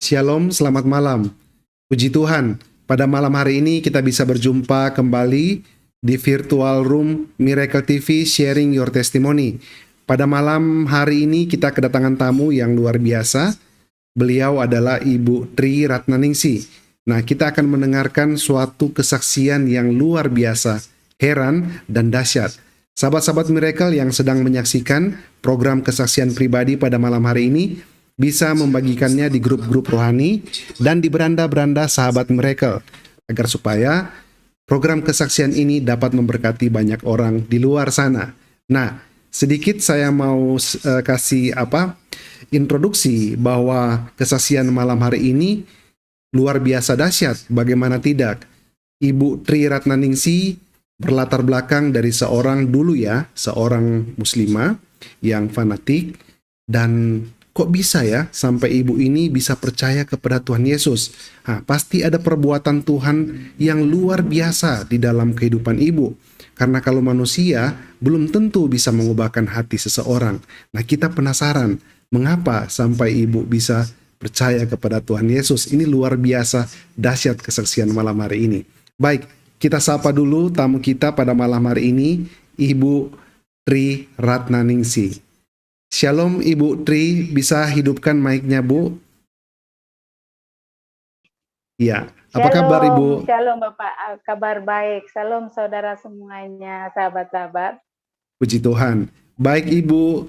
Shalom, selamat malam. Puji Tuhan, pada malam hari ini kita bisa berjumpa kembali di virtual room Miracle TV Sharing Your Testimony. Pada malam hari ini kita kedatangan tamu yang luar biasa. Beliau adalah Ibu Tri Ratnaningsih. Nah, kita akan mendengarkan suatu kesaksian yang luar biasa, heran, dan dahsyat. Sahabat-sahabat Miracle yang sedang menyaksikan program kesaksian pribadi pada malam hari ini, bisa membagikannya di grup-grup rohani dan di beranda-beranda sahabat Miracle, agar supaya program kesaksian ini dapat memberkati banyak orang di luar sana. Nah, sedikit saya mau kasih introduksi bahwa kesaksian malam hari ini luar biasa dahsyat. Bagaimana tidak? Ibu Tri Ratnaningsih berlatar belakang dari seorang muslimah yang fanatik, dan kok bisa ya sampai ibu ini bisa percaya kepada Tuhan Yesus? Pasti ada perbuatan Tuhan yang luar biasa di dalam kehidupan ibu. Karena kalau manusia belum tentu bisa mengubahkan hati seseorang. Nah, kita penasaran mengapa sampai ibu bisa percaya kepada Tuhan Yesus. Ini luar biasa dahsyat kesaksian malam hari ini. Baik, kita sapa dulu tamu kita pada malam hari ini, Ibu Tri Ratnaningsih. Shalom Ibu Tri, bisa hidupkan mic-nya Bu? Ya, apa kabar Ibu? Shalom Bapak, kabar baik. Shalom saudara semuanya, sahabat-sahabat. Puji Tuhan. Baik Ibu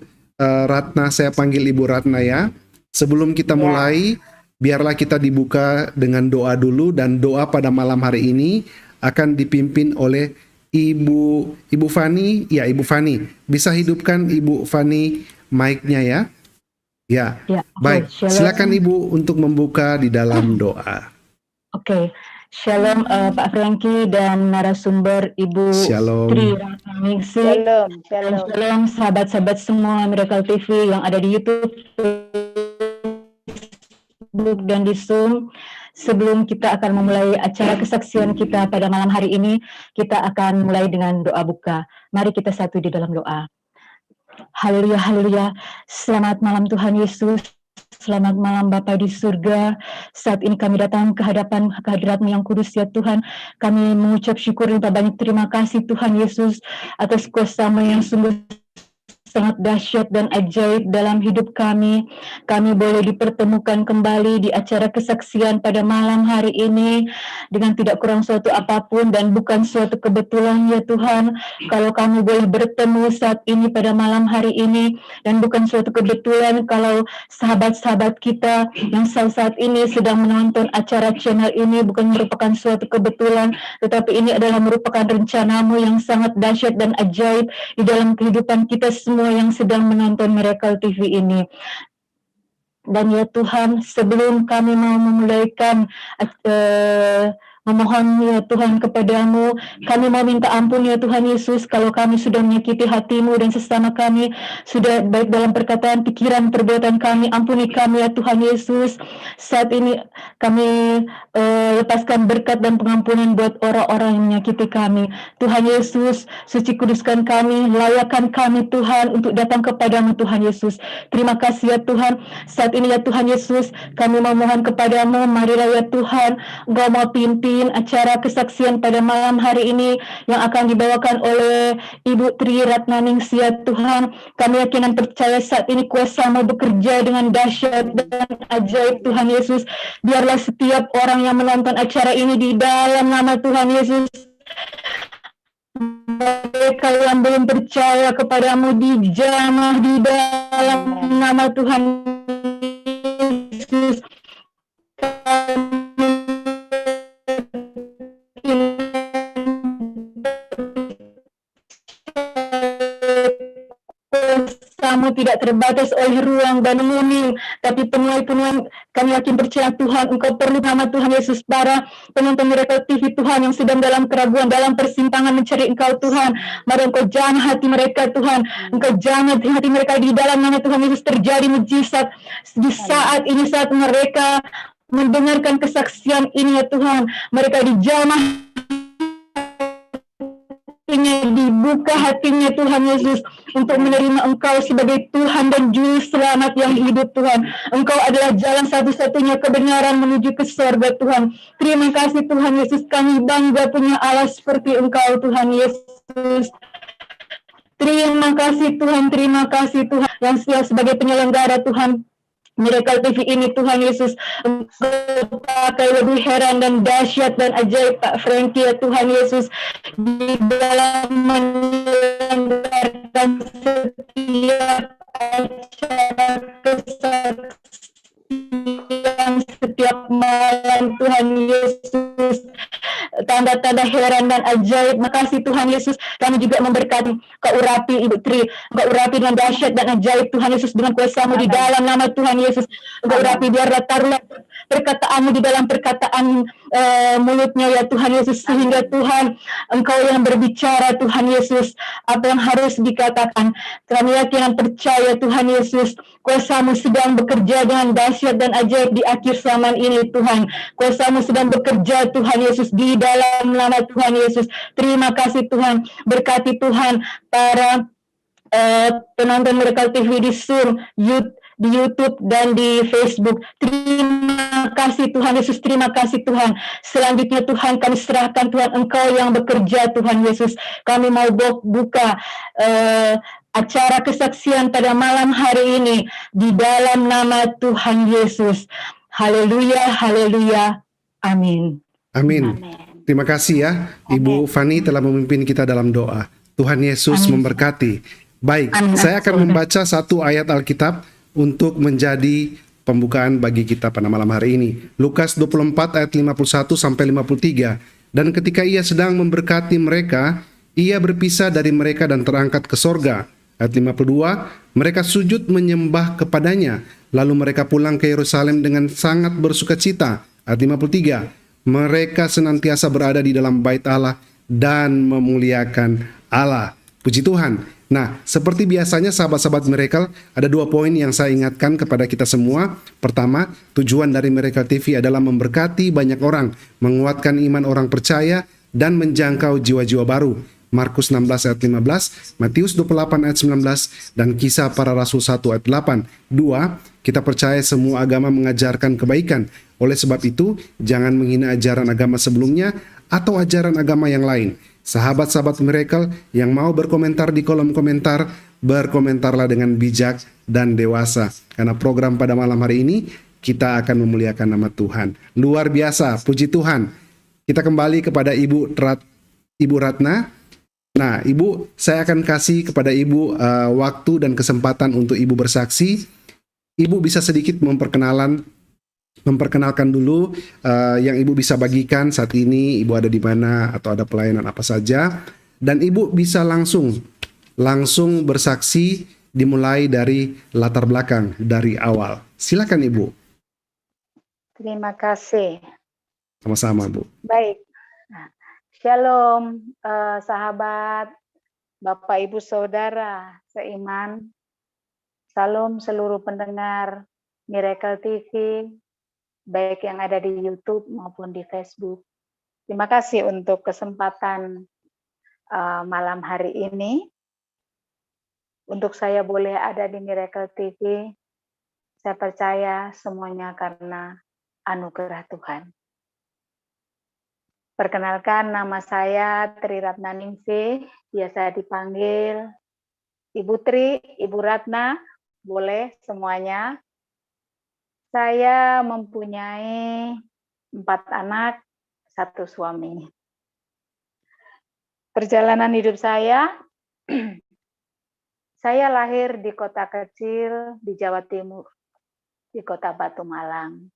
Ratna, saya panggil Ibu Ratna ya. Sebelum kita mulai, biarlah kita dibuka dengan doa dulu, dan doa pada malam hari ini akan dipimpin oleh Ibu Fani. Ya, Ibu Fani. Bisa hidupkan Ibu Fani mic-nya ya. Ya. Baik, silakan Ibu untuk membuka di dalam doa. Oke. Shalom Pak Franky dan narasumber Ibu Tri Ratnaningsih. Shalom sahabat-sahabat semua Miracle TV yang ada di YouTube, Facebook, dan di Zoom. Sebelum kita akan memulai acara kesaksian kita pada malam hari ini, kita akan mulai dengan doa buka. Mari kita satu di dalam doa. Haleluya, haleluya. Selamat malam Tuhan Yesus. Selamat malam Bapa di surga. Saat ini kami datang ke hadapan kehadirat-Mu yang kudus ya Tuhan. Kami mengucap syukur dan banyak terima kasih Tuhan Yesus atas kuasa-Mu yang sungguh sangat dahsyat dan ajaib dalam hidup kami. Kami boleh dipertemukan kembali di acara kesaksian pada malam hari ini dengan tidak kurang suatu apapun dan bukan suatu kebetulan ya Tuhan. Kalau kami boleh bertemu saat ini pada malam hari ini, dan bukan suatu kebetulan kalau sahabat-sahabat kita yang saat ini sedang menonton acara channel ini, bukan merupakan suatu kebetulan, tetapi ini adalah merupakan rencana-Mu yang sangat dahsyat dan ajaib di dalam kehidupan kita semua yang sedang menonton Miracle TV ini. Dan ya Tuhan, sebelum kami mau memulaikan memohon ya Tuhan kepadamu, kami mau minta ampun ya Tuhan Yesus kalau kami sudah menyakiti hati-Mu dan sesama kami, sudah baik dalam perkataan, pikiran, perbuatan kami. Ampuni kami ya Tuhan Yesus. Saat ini kami lepaskan berkat dan pengampunan buat orang-orang yang menyakiti kami. Tuhan Yesus, suci kuduskan kami, layakkan kami Tuhan untuk datang kepadamu Tuhan Yesus. Terima kasih ya Tuhan. Saat ini ya Tuhan Yesus, kami memohon kepadamu, marilah ya Tuhan, Engkau mau pimpin acara kesaksian pada malam hari ini yang akan dibawakan oleh Ibu Tri Ratnaningsih ya Tuhan. Kami yakin dan percaya saat ini kuasa-Mu bekerja dengan dahsyat dan ajaib Tuhan Yesus. Biarlah setiap orang yang menonton acara ini di dalam nama Tuhan Yesus, mereka yang belum percaya kepadamu dijamah di dalam nama Tuhan Yesus. Kamu tidak terbatas oleh ruang dan menguning, tapi penuai-penuai kami yakin percaya Tuhan, Engkau perlu nama Tuhan Yesus. Para penonton Miracle TV Tuhan yang sedang dalam keraguan, dalam persimpangan mencari Engkau Tuhan, mari Engkau jamah hati mereka Tuhan. Engkau jamah hati mereka di dalam nama Tuhan Yesus. Terjadi mujizat di saat ini, saat mereka mendengarkan kesaksian ini ya Tuhan. Mereka dijamah hatinya, dibuka hatinya Tuhan Yesus untuk menerima Engkau sebagai Tuhan dan Juru Selamat yang hidup Tuhan. Engkau adalah jalan satu-satunya kebenaran menuju ke surga Tuhan. Terima kasih Tuhan Yesus, kami bangga punya Allah seperti Engkau Tuhan Yesus. Terima kasih Tuhan yang sebagai penyelenggara Tuhan Miracle TV ini Tuhan Yesus, Engkau pakai lebih heran dan dahsyat dan ajaib Pak Frankie ya Tuhan Yesus di dalam menyelenggarakan setiap acara kesaksian setiap malam Tuhan Yesus, tanda-tanda heran dan ajaib. Makasih Tuhan Yesus, kami juga memberkati Kak Urapi, Ibu Tri, Kak Urapi dengan dahsyat dan ajaib Tuhan Yesus, dengan kuasa-Mu di dalam nama Tuhan Yesus. Kak Urapi, biarlah taruhlah perkataan-Mu di dalam perkataan mulutnya ya Tuhan Yesus, sehingga Tuhan Engkau yang berbicara Tuhan Yesus, apa yang harus dikatakan. Kami yakin dan percaya Tuhan Yesus, kuasa-Mu sedang bekerja dengan dahsyat dan ajaib di akhir zaman ini Tuhan. Kuasa-Mu sedang bekerja Tuhan Yesus di dalam nama Tuhan Yesus. Terima kasih Tuhan, berkati Tuhan para penonton Miracle TV di Zoom, di YouTube dan di Facebook. Terima kasih Tuhan Yesus, terima kasih Tuhan. Selanjutnya Tuhan kami serahkan Tuhan, Engkau yang bekerja Tuhan Yesus. Kami mau buka acara kesaksian pada malam hari ini di dalam nama Tuhan Yesus. Haleluya, haleluya, amin. Amin. Amin. Terima kasih ya, Ibu Fani telah memimpin kita dalam doa. Tuhan Yesus Amin. memberkati. Baik, Amin. saya akan membaca satu ayat Alkitab untuk menjadi pembukaan bagi kita pada malam hari ini. Lukas 24 ayat 51 sampai 53. Dan ketika ia sedang memberkati mereka, ia berpisah dari mereka dan terangkat ke sorga. Ayat 52, mereka sujud menyembah kepadanya, lalu mereka pulang ke Yerusalem dengan sangat bersukacita. Ayat 53, mereka senantiasa berada di dalam bait Allah dan memuliakan Allah. Puji Tuhan. Nah, seperti biasanya sahabat-sahabat Miracle, ada 2 poin yang saya ingatkan kepada kita semua. Pertama, tujuan dari Miracle TV adalah memberkati banyak orang, menguatkan iman orang percaya, dan menjangkau jiwa-jiwa baru. Markus 16 ayat 15, Matius 28 ayat 19, dan Kisah Para Rasul 1 ayat 8. 2, kita percaya semua agama mengajarkan kebaikan. Oleh sebab itu, jangan menghina ajaran agama sebelumnya atau ajaran agama yang lain. Sahabat-sahabat Miracle yang mau berkomentar di kolom komentar, berkomentarlah dengan bijak dan dewasa. Karena program pada malam hari ini, kita akan memuliakan nama Tuhan. Luar biasa, puji Tuhan. Kita kembali kepada Ibu Ratna. Nah, Ibu, saya akan kasih kepada Ibu waktu dan kesempatan untuk Ibu bersaksi. Ibu bisa sedikit memperkenalkan dulu yang Ibu bisa bagikan saat ini, Ibu ada di mana atau ada pelayanan apa saja, dan Ibu bisa langsung bersaksi dimulai dari latar belakang dari awal. Silakan Ibu. Terima kasih. Sama-sama Bu. Baik. Nah, Shalom sahabat, Bapak Ibu Saudara seiman. Salam seluruh pendengar Miracle TV, baik yang ada di YouTube maupun di Facebook. Terima kasih untuk kesempatan malam hari ini. Untuk saya boleh ada di Miracle TV, saya percaya semuanya karena anugerah Tuhan. Perkenalkan, nama saya Tri Ratna Ningsih, biasa dipanggil Ibu Tri, Ibu Ratna, boleh semuanya. Saya mempunyai 4 anak, 1 suami. Perjalanan hidup saya lahir di kota kecil di Jawa Timur, di kota Batu Malang.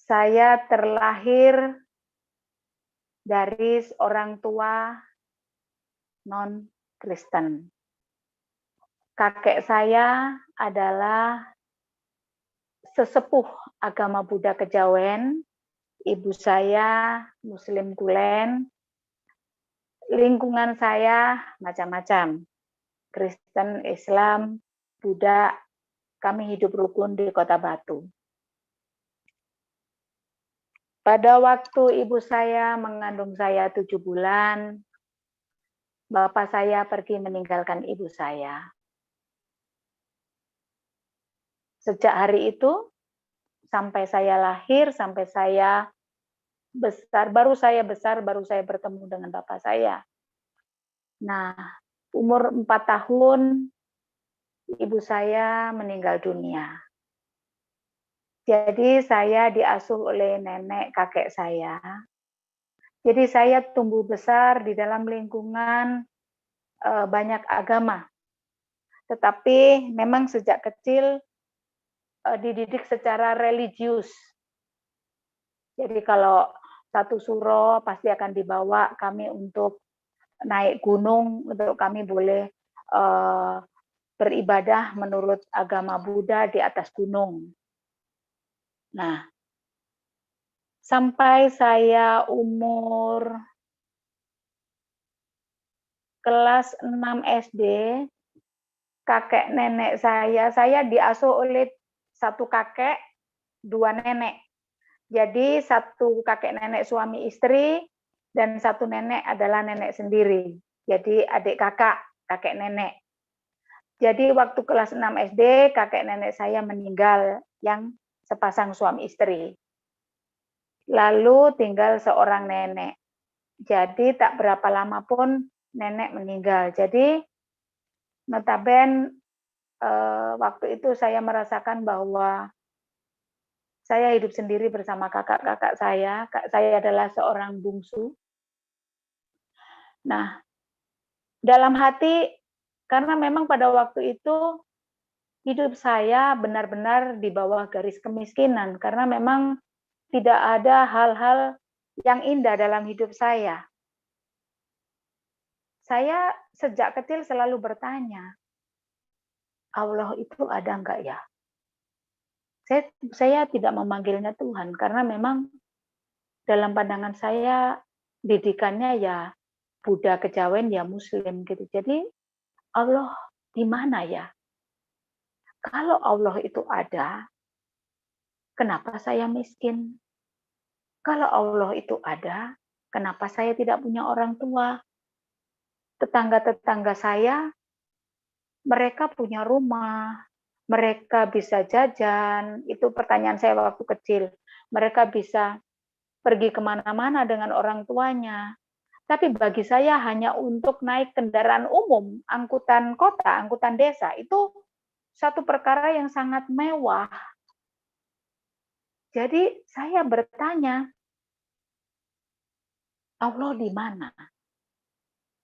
Saya terlahir dari orang tua non-Kristen. Kakek saya adalah sesepuh agama Buddha Kejawen, ibu saya Muslim Gulen, lingkungan saya macam-macam, Kristen, Islam, Buddha, kami hidup rukun di Kota Batu. Pada waktu ibu saya mengandung saya 7 bulan, bapak saya pergi meninggalkan ibu saya. Sejak hari itu, sampai saya lahir, sampai saya besar, baru saya bertemu dengan bapak saya. Nah, umur 4 tahun, ibu saya meninggal dunia. Jadi saya diasuh oleh nenek kakek saya. Jadi saya tumbuh besar di dalam lingkungan banyak agama. Tetapi memang sejak kecil dididik secara religius. Jadi kalau satu suro pasti akan dibawa kami untuk naik gunung, untuk kami boleh beribadah menurut agama Buddha di atas gunung. Nah, sampai saya umur kelas 6 SD, kakek nenek saya diasuh oleh satu kakek, 2 nenek. Jadi satu kakek nenek suami istri, dan satu nenek adalah nenek sendiri. Jadi adik kakek nenek. Jadi waktu kelas 6 SD, kakek nenek saya meninggal yang sepasang suami istri. Lalu tinggal seorang nenek. Jadi tak berapa lama pun nenek meninggal. Jadi notabene waktu itu saya merasakan bahwa saya hidup sendiri bersama kakak-kakak saya. Kak saya adalah seorang bungsu. Nah, dalam hati, karena memang pada waktu itu hidup saya benar-benar di bawah garis kemiskinan, karena memang tidak ada hal-hal yang indah dalam hidup saya. Saya sejak kecil selalu bertanya, Allah itu ada enggak ya? Saya tidak memanggilnya Tuhan, karena memang dalam pandangan saya didikannya ya Buddha kejawen ya Muslim gitu. Jadi Allah di mana ya? Kalau Allah itu ada, kenapa saya miskin? Kalau Allah itu ada, kenapa saya tidak punya orang tua? Tetangga-tetangga saya, mereka punya rumah, mereka bisa jajan. Itu pertanyaan saya waktu kecil. Mereka bisa pergi kemana-mana dengan orang tuanya. Tapi bagi saya hanya untuk naik kendaraan umum, angkutan kota, angkutan desa, itu satu perkara yang sangat mewah. Jadi saya bertanya, Allah di mana?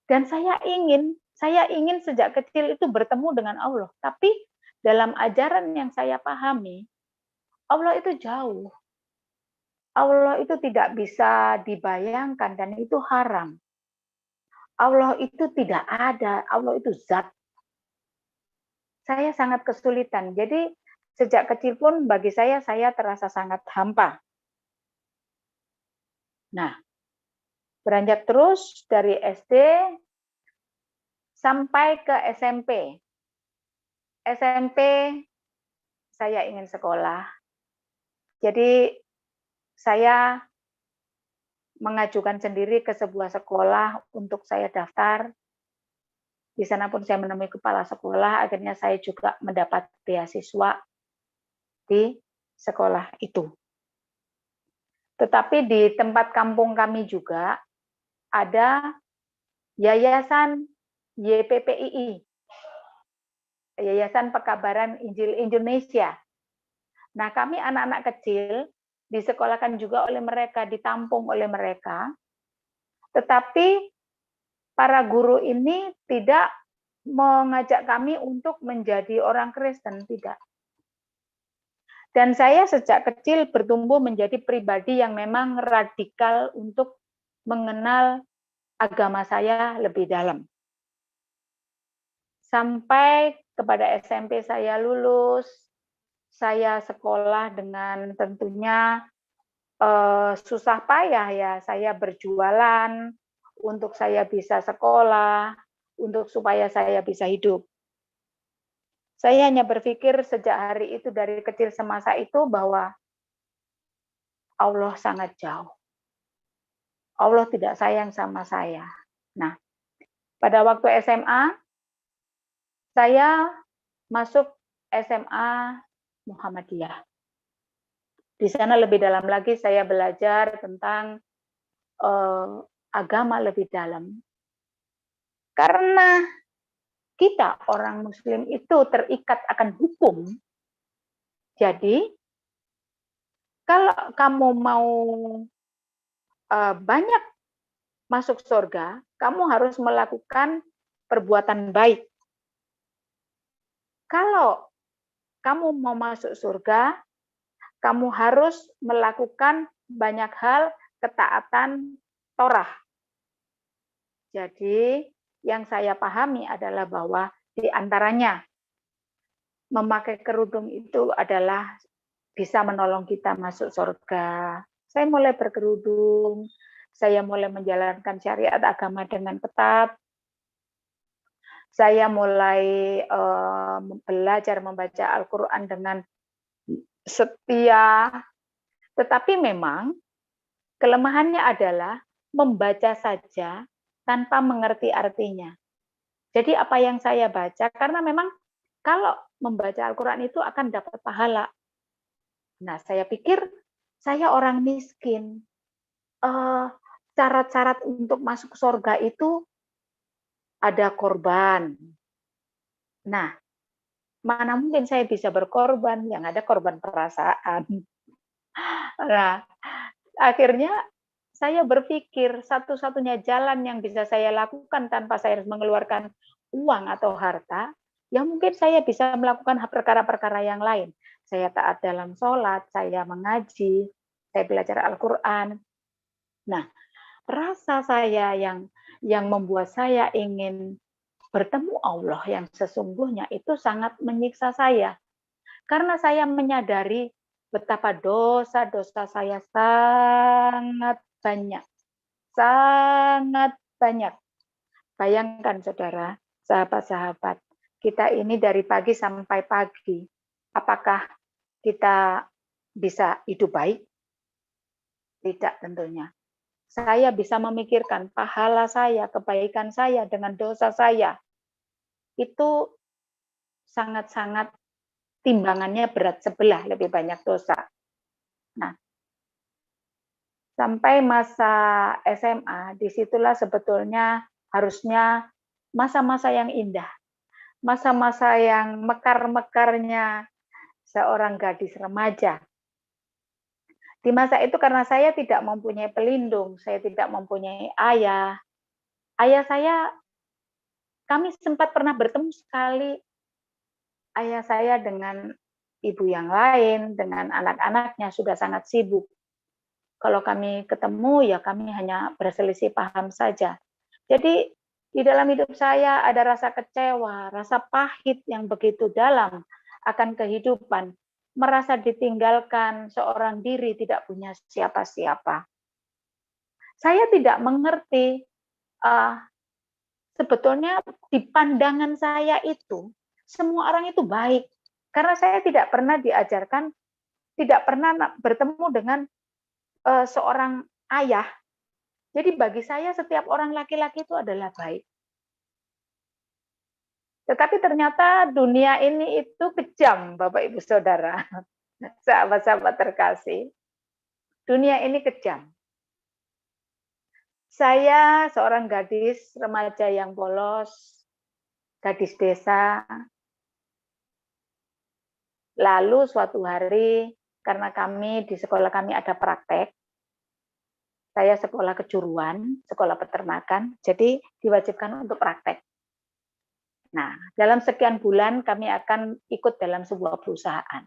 Dan saya ingin sejak kecil itu bertemu dengan Allah. Tapi dalam ajaran yang saya pahami, Allah itu jauh. Allah itu tidak bisa dibayangkan dan itu haram. Allah itu tidak ada, Allah itu zat. Saya sangat kesulitan. Jadi sejak kecil pun bagi saya terasa sangat hampa. Nah, beranjak terus dari SD sampai ke SMP. SMP saya ingin sekolah. Jadi saya mengajukan sendiri ke sebuah sekolah untuk saya daftar. Di sana pun saya menemui kepala sekolah, akhirnya saya juga mendapat beasiswa di sekolah itu. Tetapi di tempat kampung kami juga ada Yayasan YPPII, Yayasan Pekabaran Injil Indonesia. Nah, kami anak-anak kecil disekolahkan juga oleh mereka, ditampung oleh mereka. Tetapi para guru ini tidak mengajak kami untuk menjadi orang Kristen, tidak. Dan saya sejak kecil bertumbuh menjadi pribadi yang memang radikal untuk mengenal agama saya lebih dalam. Sampai kepada SMP saya lulus, saya sekolah dengan tentunya susah payah ya, saya berjualan untuk saya bisa sekolah, untuk supaya saya bisa hidup. Saya hanya berpikir sejak hari itu, dari kecil semasa itu, bahwa Allah sangat jauh. Allah tidak sayang sama saya. Nah, pada waktu SMA, saya masuk SMA Muhammadiyah. Di sana lebih dalam lagi saya belajar tentang agama lebih dalam. Karena kita orang Muslim itu terikat akan hukum. Jadi, kalau kamu mau banyak masuk surga, kamu harus melakukan perbuatan baik. Kalau kamu mau masuk surga, kamu harus melakukan banyak hal ketaatan Torah. Jadi, yang saya pahami adalah bahwa di antaranya memakai kerudung itu adalah bisa menolong kita masuk surga. Saya mulai berkerudung, saya mulai menjalankan syariat agama dengan ketat. Saya mulai belajar membaca Al-Quran dengan setia. Tetapi memang kelemahannya adalah membaca saja tanpa mengerti artinya. Jadi apa yang saya baca, karena memang kalau membaca Al-Quran itu akan dapat pahala. Nah, saya pikir saya orang miskin. Syarat-syarat untuk masuk surga itu ada korban. Nah, mana mungkin saya bisa berkorban, yang ada korban perasaan. Nah, akhirnya saya berpikir satu-satunya jalan yang bisa saya lakukan tanpa saya harus mengeluarkan uang atau harta, ya mungkin saya bisa melakukan perkara-perkara yang lain. Saya taat dalam sholat, saya mengaji, saya belajar Al-Quran. Nah, rasa saya yang membuat saya ingin bertemu Allah yang sesungguhnya itu sangat menyiksa saya. Karena saya menyadari betapa dosa-dosa saya sangat banyak. Sangat banyak. Bayangkan saudara, sahabat-sahabat, kita ini dari pagi sampai pagi. Apakah kita bisa hidup baik? Tidak tentunya. Saya bisa memikirkan pahala saya, kebaikan saya dengan dosa saya. Itu sangat-sangat timbangannya berat sebelah, lebih banyak dosa. Nah, sampai masa SMA, disitulah sebetulnya harusnya masa-masa yang indah. Masa-masa yang mekar-mekarnya seorang gadis remaja. Di masa itu karena saya tidak mempunyai pelindung, saya tidak mempunyai ayah. Ayah saya, kami sempat pernah bertemu sekali. Ayah saya dengan ibu yang lain, dengan anak-anaknya sudah sangat sibuk. Kalau kami ketemu, ya kami hanya berselisih paham saja. Jadi di dalam hidup saya ada rasa kecewa, rasa pahit yang begitu dalam akan kehidupan. Merasa ditinggalkan seorang diri, tidak punya siapa-siapa. Saya tidak mengerti, sebetulnya di pandangan saya itu, semua orang itu baik. Karena saya tidak pernah diajarkan, tidak pernah bertemu dengan seorang ayah. Jadi bagi saya setiap orang laki-laki itu adalah baik. Tetapi ternyata dunia ini itu kejam, Bapak Ibu Saudara. Sahabat-sahabat terkasih. Dunia ini kejam. Saya seorang gadis remaja yang polos, gadis desa. Lalu suatu hari, karena kami di sekolah kami ada praktek, saya sekolah kejuruan, sekolah peternakan, jadi diwajibkan untuk praktek. Nah, dalam sekian bulan kami akan ikut dalam sebuah perusahaan.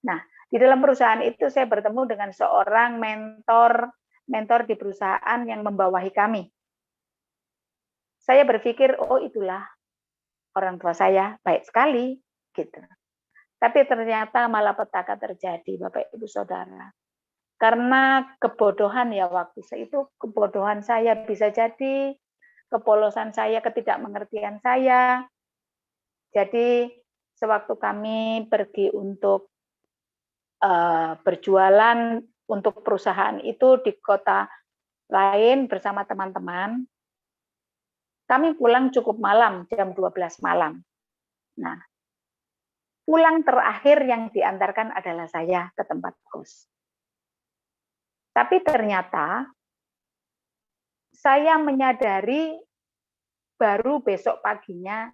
Nah, di dalam perusahaan itu saya bertemu dengan seorang mentor di perusahaan yang membawahi kami. Saya berpikir, oh itulah orang tua saya, baik sekali, gitu. Tapi ternyata malapetaka terjadi, Bapak Ibu Saudara. Karena kebodohan ya waktu itu, kebodohan saya bisa jadi, kepolosan saya, ketidakmengertian saya. Jadi sewaktu kami pergi untuk berjualan untuk perusahaan itu di kota lain bersama teman-teman. Kami pulang cukup malam, jam 12 malam. Nah, pulang terakhir yang diantarkan adalah saya ke tempat kos. Tapi ternyata saya menyadari baru besok paginya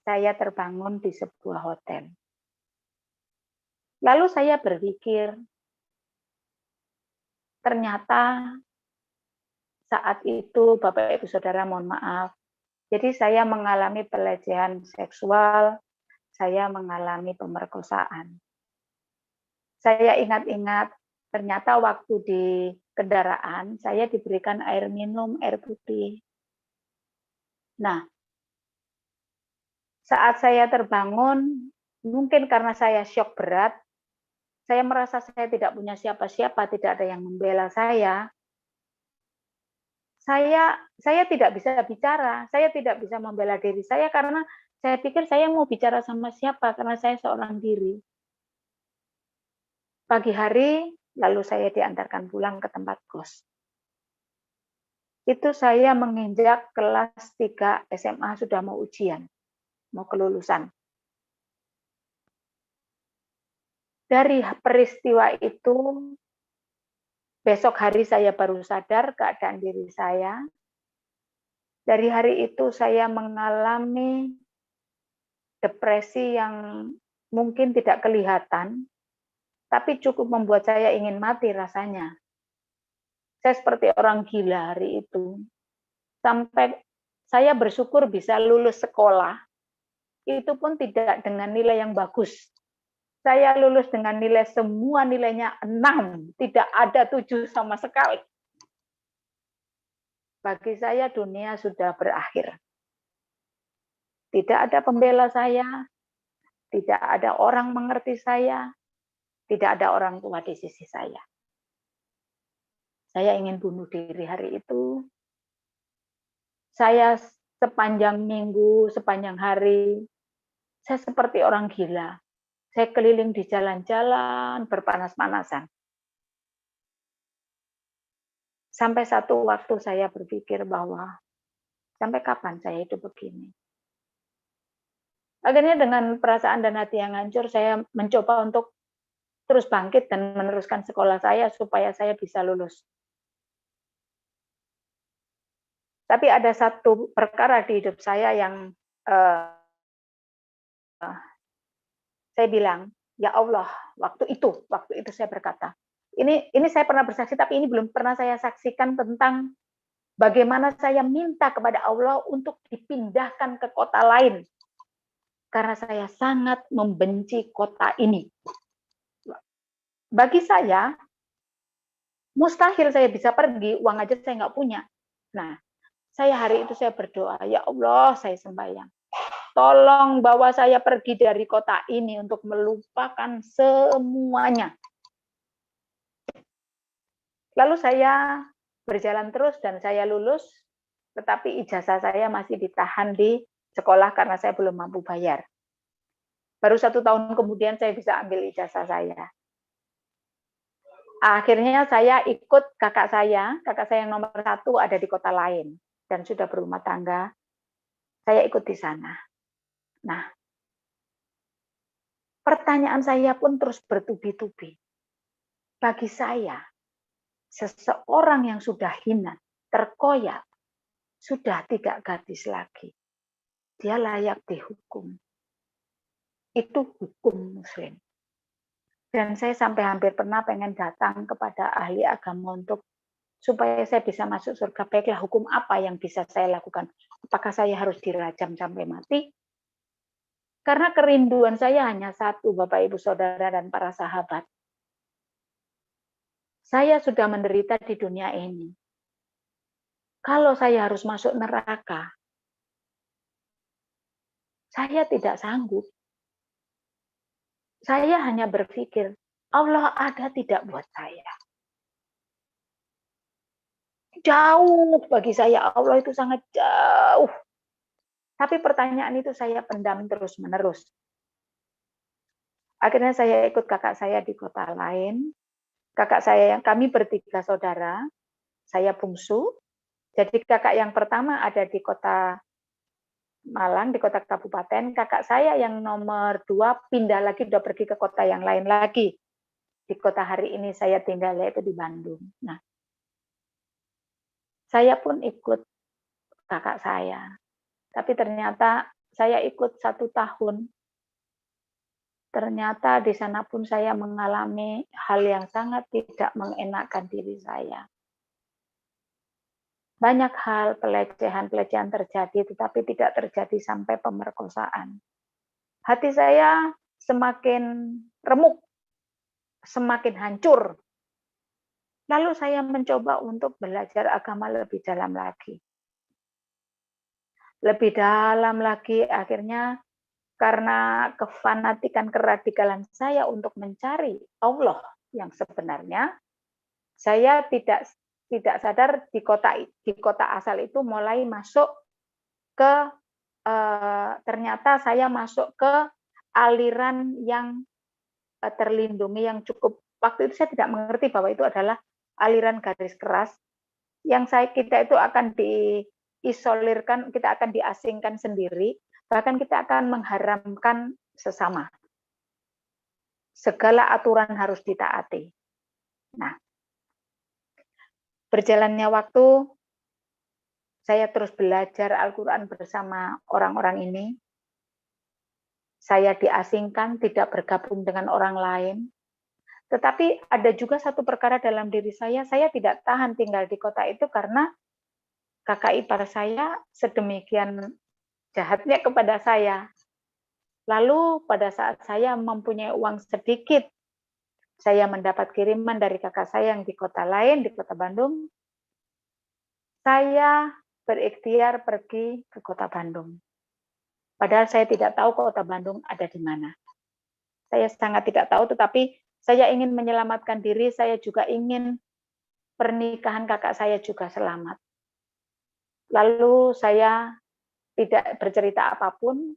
saya terbangun di sebuah hotel. Lalu saya berpikir, ternyata saat itu Bapak Ibu Saudara mohon maaf, jadi saya mengalami pelecehan seksual, saya mengalami pemerkosaan. Saya ingat-ingat, ternyata waktu di kendaraan, saya diberikan air minum, air putih. Nah, saat saya terbangun, mungkin karena saya syok berat, saya merasa saya tidak punya siapa-siapa, tidak ada yang membela saya. Saya tidak bisa bicara, saya tidak bisa membela diri saya karena saya pikir saya mau bicara sama siapa karena saya seorang diri. Pagi hari, lalu saya diantarkan pulang ke tempat kos. Itu saya menginjak kelas 3 SMA sudah mau ujian, mau kelulusan. Dari peristiwa itu, besok hari saya baru sadar keadaan diri saya. Dari hari itu saya mengalami depresi yang mungkin tidak kelihatan, tapi cukup membuat saya ingin mati rasanya. Saya seperti orang gila hari itu. Sampai saya bersyukur bisa lulus sekolah, itu pun tidak dengan nilai yang bagus. Saya lulus dengan nilai semua nilainya 6, tidak ada 7 sama sekali. Bagi saya dunia sudah berakhir. Tidak ada pembela saya, tidak ada orang mengerti saya, tidak ada orang tua di sisi saya. Saya ingin bunuh diri hari itu. Saya sepanjang minggu, sepanjang hari, saya seperti orang gila. Saya keliling di jalan-jalan, berpanas-panasan. Sampai satu waktu saya berpikir bahwa sampai kapan saya hidup begini. Akhirnya dengan perasaan dan hati yang hancur, saya mencoba untuk terus bangkit dan meneruskan sekolah saya supaya saya bisa lulus. Tapi ada satu perkara di hidup saya yang saya bilang, ya Allah, waktu itu saya berkata, ini saya pernah bersaksi, tapi ini belum pernah saya saksikan tentang bagaimana saya minta kepada Allah untuk dipindahkan ke kota lain. Karena saya sangat membenci kota ini. Bagi saya, mustahil saya bisa pergi, uang aja saya nggak punya. Nah, hari itu saya berdoa, ya Allah, saya sembahyang. Tolong bawa saya pergi dari kota ini untuk melupakan semuanya. Lalu saya berjalan terus dan saya lulus, tetapi ijazah saya masih ditahan di sekolah karena saya belum mampu bayar. Baru 1 tahun kemudian saya bisa ambil ijazah saya. Akhirnya saya ikut kakak saya yang nomor 1 ada di kota lain dan sudah berumah tangga. Saya ikut di sana. Nah, pertanyaan saya pun terus bertubi-tubi. Bagi saya, seseorang yang sudah hina, terkoyak, sudah tidak gadis lagi. Dia layak dihukum. Itu hukum Muslim. Dan saya sampai hampir pernah pengen datang kepada ahli agama untuk supaya saya bisa masuk surga. Baiklah, hukum apa yang bisa saya lakukan? Apakah saya harus dirajam sampai mati? Karena kerinduan saya hanya satu, Bapak, Ibu, Saudara, dan para sahabat. Saya sudah menderita di dunia ini. Kalau saya harus masuk neraka, saya tidak sanggup. Saya hanya berpikir, Allah ada tidak buat saya. Jauh bagi saya, Allah itu sangat jauh. Tapi pertanyaan itu saya pendam terus-menerus. Akhirnya saya ikut kakak saya di kota lain. kakak saya yang kami bertiga saudara, saya bungsu. Jadi kakak yang pertama ada di kota Malang, di kota kabupaten. Kakak saya yang nomor 2 pindah lagi, udah pergi ke kota yang lain lagi. Di kota hari ini saya tinggal, yaitu di Bandung. Nah, saya pun ikut kakak saya. Tapi ternyata saya ikut 1 tahun. Ternyata di sana pun saya mengalami hal yang sangat tidak mengenakkan diri saya. Banyak hal pelecehan-pelecehan terjadi, tetapi tidak terjadi sampai pemerkosaan. Hati saya semakin remuk, semakin hancur. Lalu saya mencoba untuk belajar agama lebih dalam lagi. Lebih dalam lagi, akhirnya karena kefanatikan, keradikalan saya untuk mencari Allah yang sebenarnya, saya tidak sadar di kota asal itu mulai masuk ke ternyata saya masuk ke aliran yang terlindungi yang cukup, waktu itu saya tidak mengerti bahwa itu adalah aliran garis keras yang kita itu akan diisolirkan, kita akan diasingkan sendiri, bahkan kita akan mengharamkan sesama. Segala aturan harus ditaati. Nah, berjalannya waktu, saya terus belajar Al-Quran bersama orang-orang ini. Saya diasingkan, tidak bergabung dengan orang lain. Tetapi ada juga satu perkara dalam diri saya tidak tahan tinggal di kota itu karena kakak ipar saya sedemikian jahatnya kepada saya. Lalu pada saat saya mempunyai uang sedikit, saya mendapat kiriman dari kakak saya yang di kota lain, di kota Bandung. Saya berikhtiar pergi ke kota Bandung. Padahal saya tidak tahu kota Bandung ada di mana. Saya sangat tidak tahu, tetapi saya ingin menyelamatkan diri, saya juga ingin pernikahan kakak saya juga selamat. Lalu saya tidak bercerita apapun,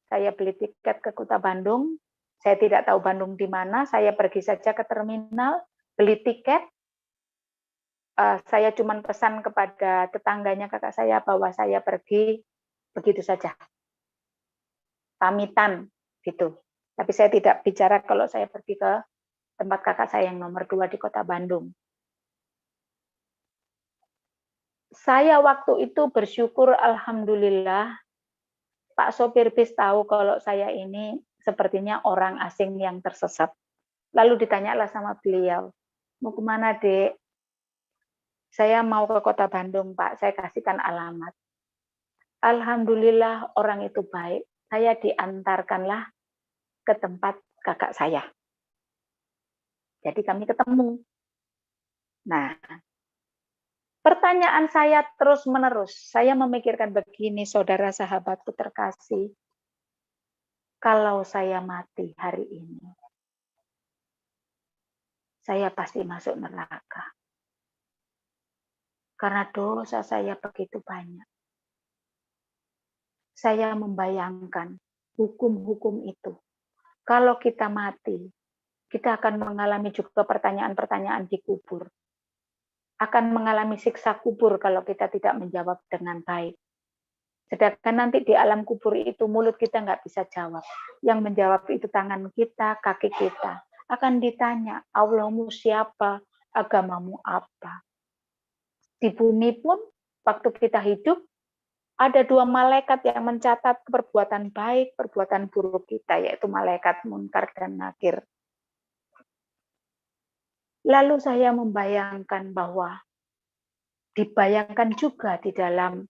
saya beli tiket ke kota Bandung, saya tidak tahu Bandung di mana, saya pergi saja ke terminal, beli tiket, saya cuma pesan kepada tetangganya kakak saya bahwa saya pergi begitu saja. Pamitan, gitu. Tapi saya tidak bicara kalau saya pergi ke tempat kakak saya yang nomor 2 di kota Bandung. Saya waktu itu bersyukur, alhamdulillah, Pak sopir bis tahu kalau saya ini sepertinya orang asing yang tersesat. Lalu ditanyalah sama beliau, mau kemana dek? Saya mau ke kota Bandung Pak, saya kasihkan alamat. Alhamdulillah orang itu baik, saya diantarkanlah ke tempat kakak saya. Jadi kami ketemu. Nah, pertanyaan saya terus-menerus, saya memikirkan begini, saudara sahabatku terkasih, kalau saya mati hari ini, saya pasti masuk neraka. Karena dosa saya begitu banyak. Saya membayangkan hukum-hukum itu. Kalau kita mati, kita akan mengalami juga pertanyaan-pertanyaan di kubur. Akan mengalami siksa kubur kalau kita tidak menjawab dengan baik. Sedangkan nanti di alam kubur itu mulut kita nggak bisa jawab. Yang menjawab itu tangan kita, kaki kita. Akan ditanya, Allahmu siapa, agamamu apa. Di bumi pun, waktu kita hidup, ada 2 malaikat yang mencatat perbuatan baik, perbuatan buruk kita, yaitu malaikat Munkar dan Nakir. Lalu saya membayangkan bahwa dibayangkan juga di dalam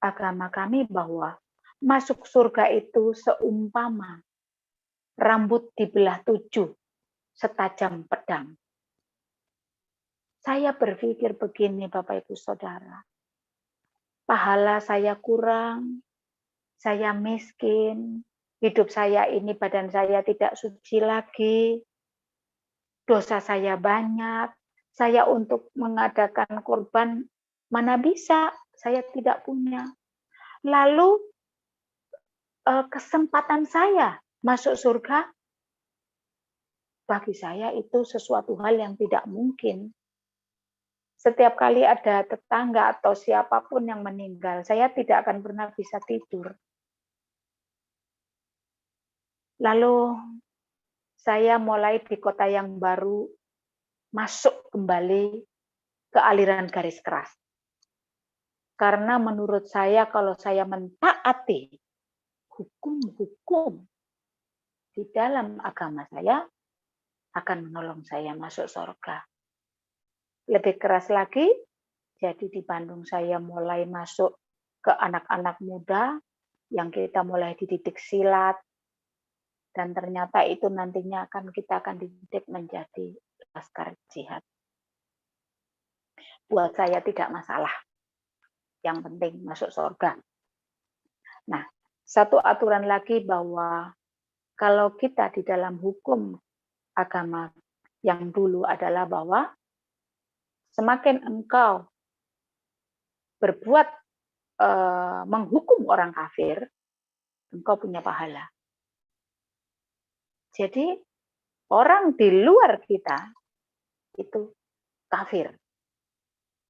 agama kami bahwa masuk surga itu seumpama rambut dibelah 7 setajam pedang. Saya berpikir begini Bapak Ibu Saudara, pahala saya kurang, saya miskin, hidup saya ini badan saya tidak suci lagi, dosa saya banyak, saya untuk mengadakan korban mana bisa, saya tidak punya. Lalu kesempatan saya masuk surga bagi saya itu sesuatu hal yang tidak mungkin. Setiap kali ada tetangga atau siapapun yang meninggal, saya tidak akan pernah bisa tidur. Lalu saya mulai di kota yang baru masuk kembali ke aliran garis keras. Karena menurut saya kalau saya mentaati hukum-hukum di dalam agama saya akan menolong saya masuk surga. Lebih keras lagi, jadi di Bandung saya mulai masuk ke anak-anak muda yang kita mulai dididik silat, dan ternyata itu nantinya kita akan dididik menjadi laskar jihad. Buat saya tidak masalah. Yang penting masuk surga. Nah, satu aturan lagi bahwa kalau kita di dalam hukum agama yang dulu adalah bahwa semakin engkau berbuat menghukum orang kafir, engkau punya pahala. Jadi orang di luar kita itu kafir.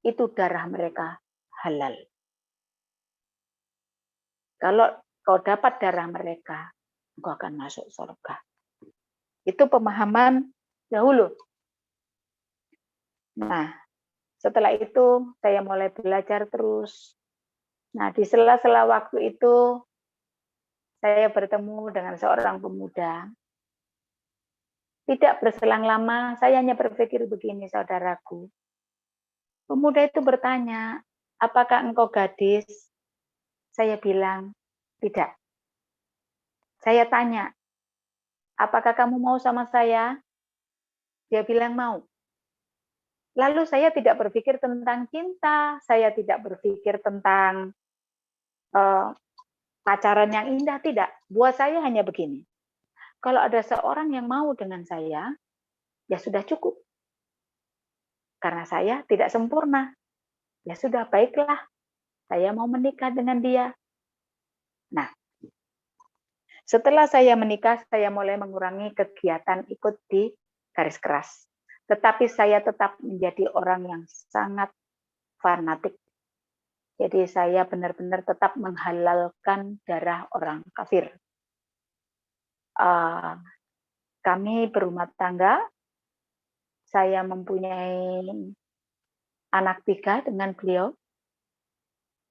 Itu darah mereka halal. Kalau kau dapat darah mereka, engkau akan masuk surga. Itu pemahaman dahulu. Nah, setelah itu saya mulai belajar terus. Nah, di sela-sela waktu itu saya bertemu dengan seorang pemuda. Tidak berselang lama, saya hanya berpikir begini, saudaraku. Pemuda itu bertanya, apakah engkau gadis? Saya bilang, tidak. Saya tanya, apakah kamu mau sama saya? Dia bilang mau. Lalu saya tidak berpikir tentang cinta, saya tidak berpikir tentang pacaran yang indah, tidak. Buat saya hanya begini. Kalau ada seorang yang mau dengan saya, ya sudah cukup. Karena saya tidak sempurna. Ya sudah, baiklah. Saya mau menikah dengan dia. Nah, setelah saya menikah, saya mulai mengurangi kegiatan ikut di garis keras. Tetapi saya tetap menjadi orang yang sangat fanatik. Jadi saya benar-benar tetap menghalalkan darah orang kafir. Kami berumah tangga, saya mempunyai anak 3 dengan beliau,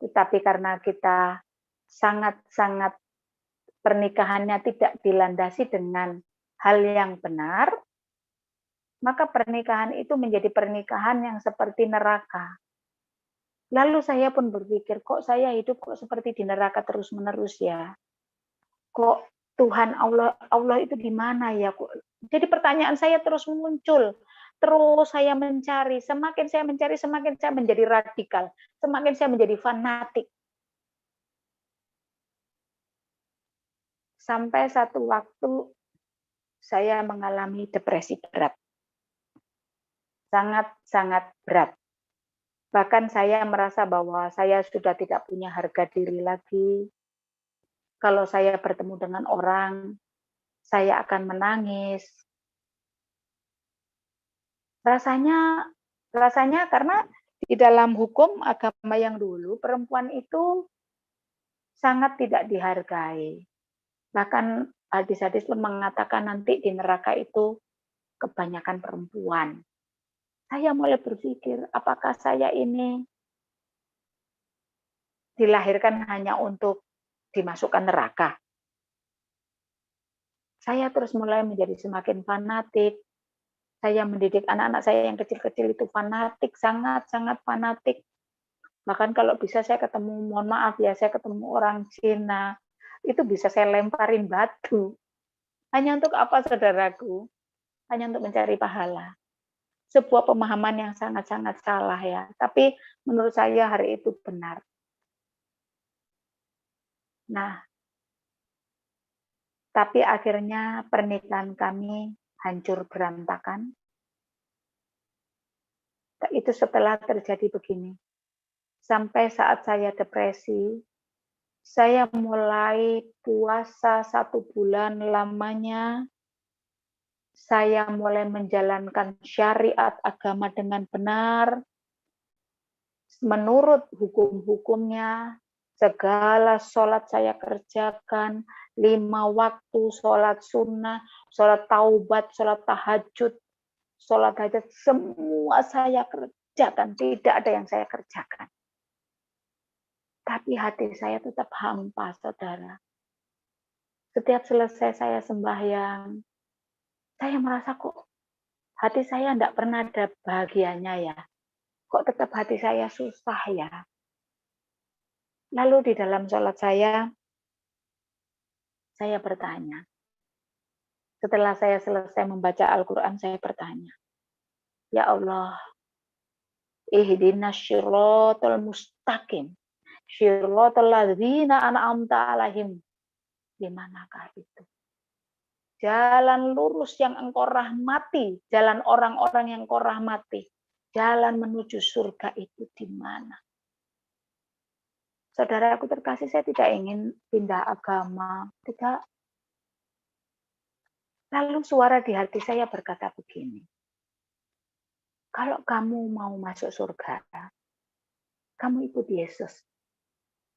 tetapi karena kita sangat-sangat pernikahannya tidak dilandasi dengan hal yang benar, maka pernikahan itu menjadi pernikahan yang seperti neraka. Lalu saya pun berpikir, kok saya hidup kok seperti di neraka terus-menerus ya? Kok Tuhan Allah itu di mana ya? Jadi pertanyaan saya terus muncul. Terus saya mencari, semakin saya mencari, semakin saya menjadi radikal, semakin saya menjadi fanatik. Sampai satu waktu saya mengalami depresi berat. Sangat-sangat berat. Bahkan saya merasa bahwa saya sudah tidak punya harga diri lagi. Kalau saya bertemu dengan orang, saya akan menangis. Rasanya karena di dalam hukum agama yang dulu, perempuan itu sangat tidak dihargai. Bahkan hadis-hadis pun mengatakan nanti di neraka itu kebanyakan perempuan. Saya mulai berpikir, apakah saya ini dilahirkan hanya untuk dimasukkan neraka? Saya terus mulai menjadi semakin fanatik. Saya mendidik anak-anak saya yang kecil-kecil itu fanatik, sangat-sangat fanatik. Bahkan kalau bisa saya ketemu, mohon maaf ya, saya ketemu orang Cina, itu bisa saya lemparin batu. Hanya untuk apa, saudaraku? Hanya untuk mencari pahala. Sebuah pemahaman yang sangat-sangat salah ya. Tapi menurut saya hari itu benar. Nah, tapi akhirnya pernikahan kami hancur berantakan. Itu setelah terjadi begini. Sampai saat saya depresi, saya mulai puasa 1 bulan lamanya Saya mulai menjalankan syariat agama dengan benar, menurut hukum-hukumnya. Segala sholat saya kerjakan, 5 waktu, sholat sunnah, sholat taubat, sholat tahajud, sholat hajat, semua saya kerjakan. Tidak ada yang saya kerjakan. Tapi hati saya tetap hampa, saudara. Setiap selesai saya sembahyang, saya merasa kok hati saya tidak pernah ada bahagianya ya. Kok tetap hati saya susah ya. Lalu di dalam sholat saya bertanya. Setelah saya selesai membaca Al-Quran, saya bertanya, ya Allah, ihdinas syiratal mustaqim, syiratal ladzina an'amta alaihim. Di manakah itu? Jalan lurus yang engkau rahmati, jalan orang-orang yang engkau rahmati, jalan menuju surga itu di mana? Saudaraku terkasih, saya tidak ingin pindah agama, tidak. Lalu suara di hati saya berkata begini, kalau kamu mau masuk surga, kamu ikut Yesus.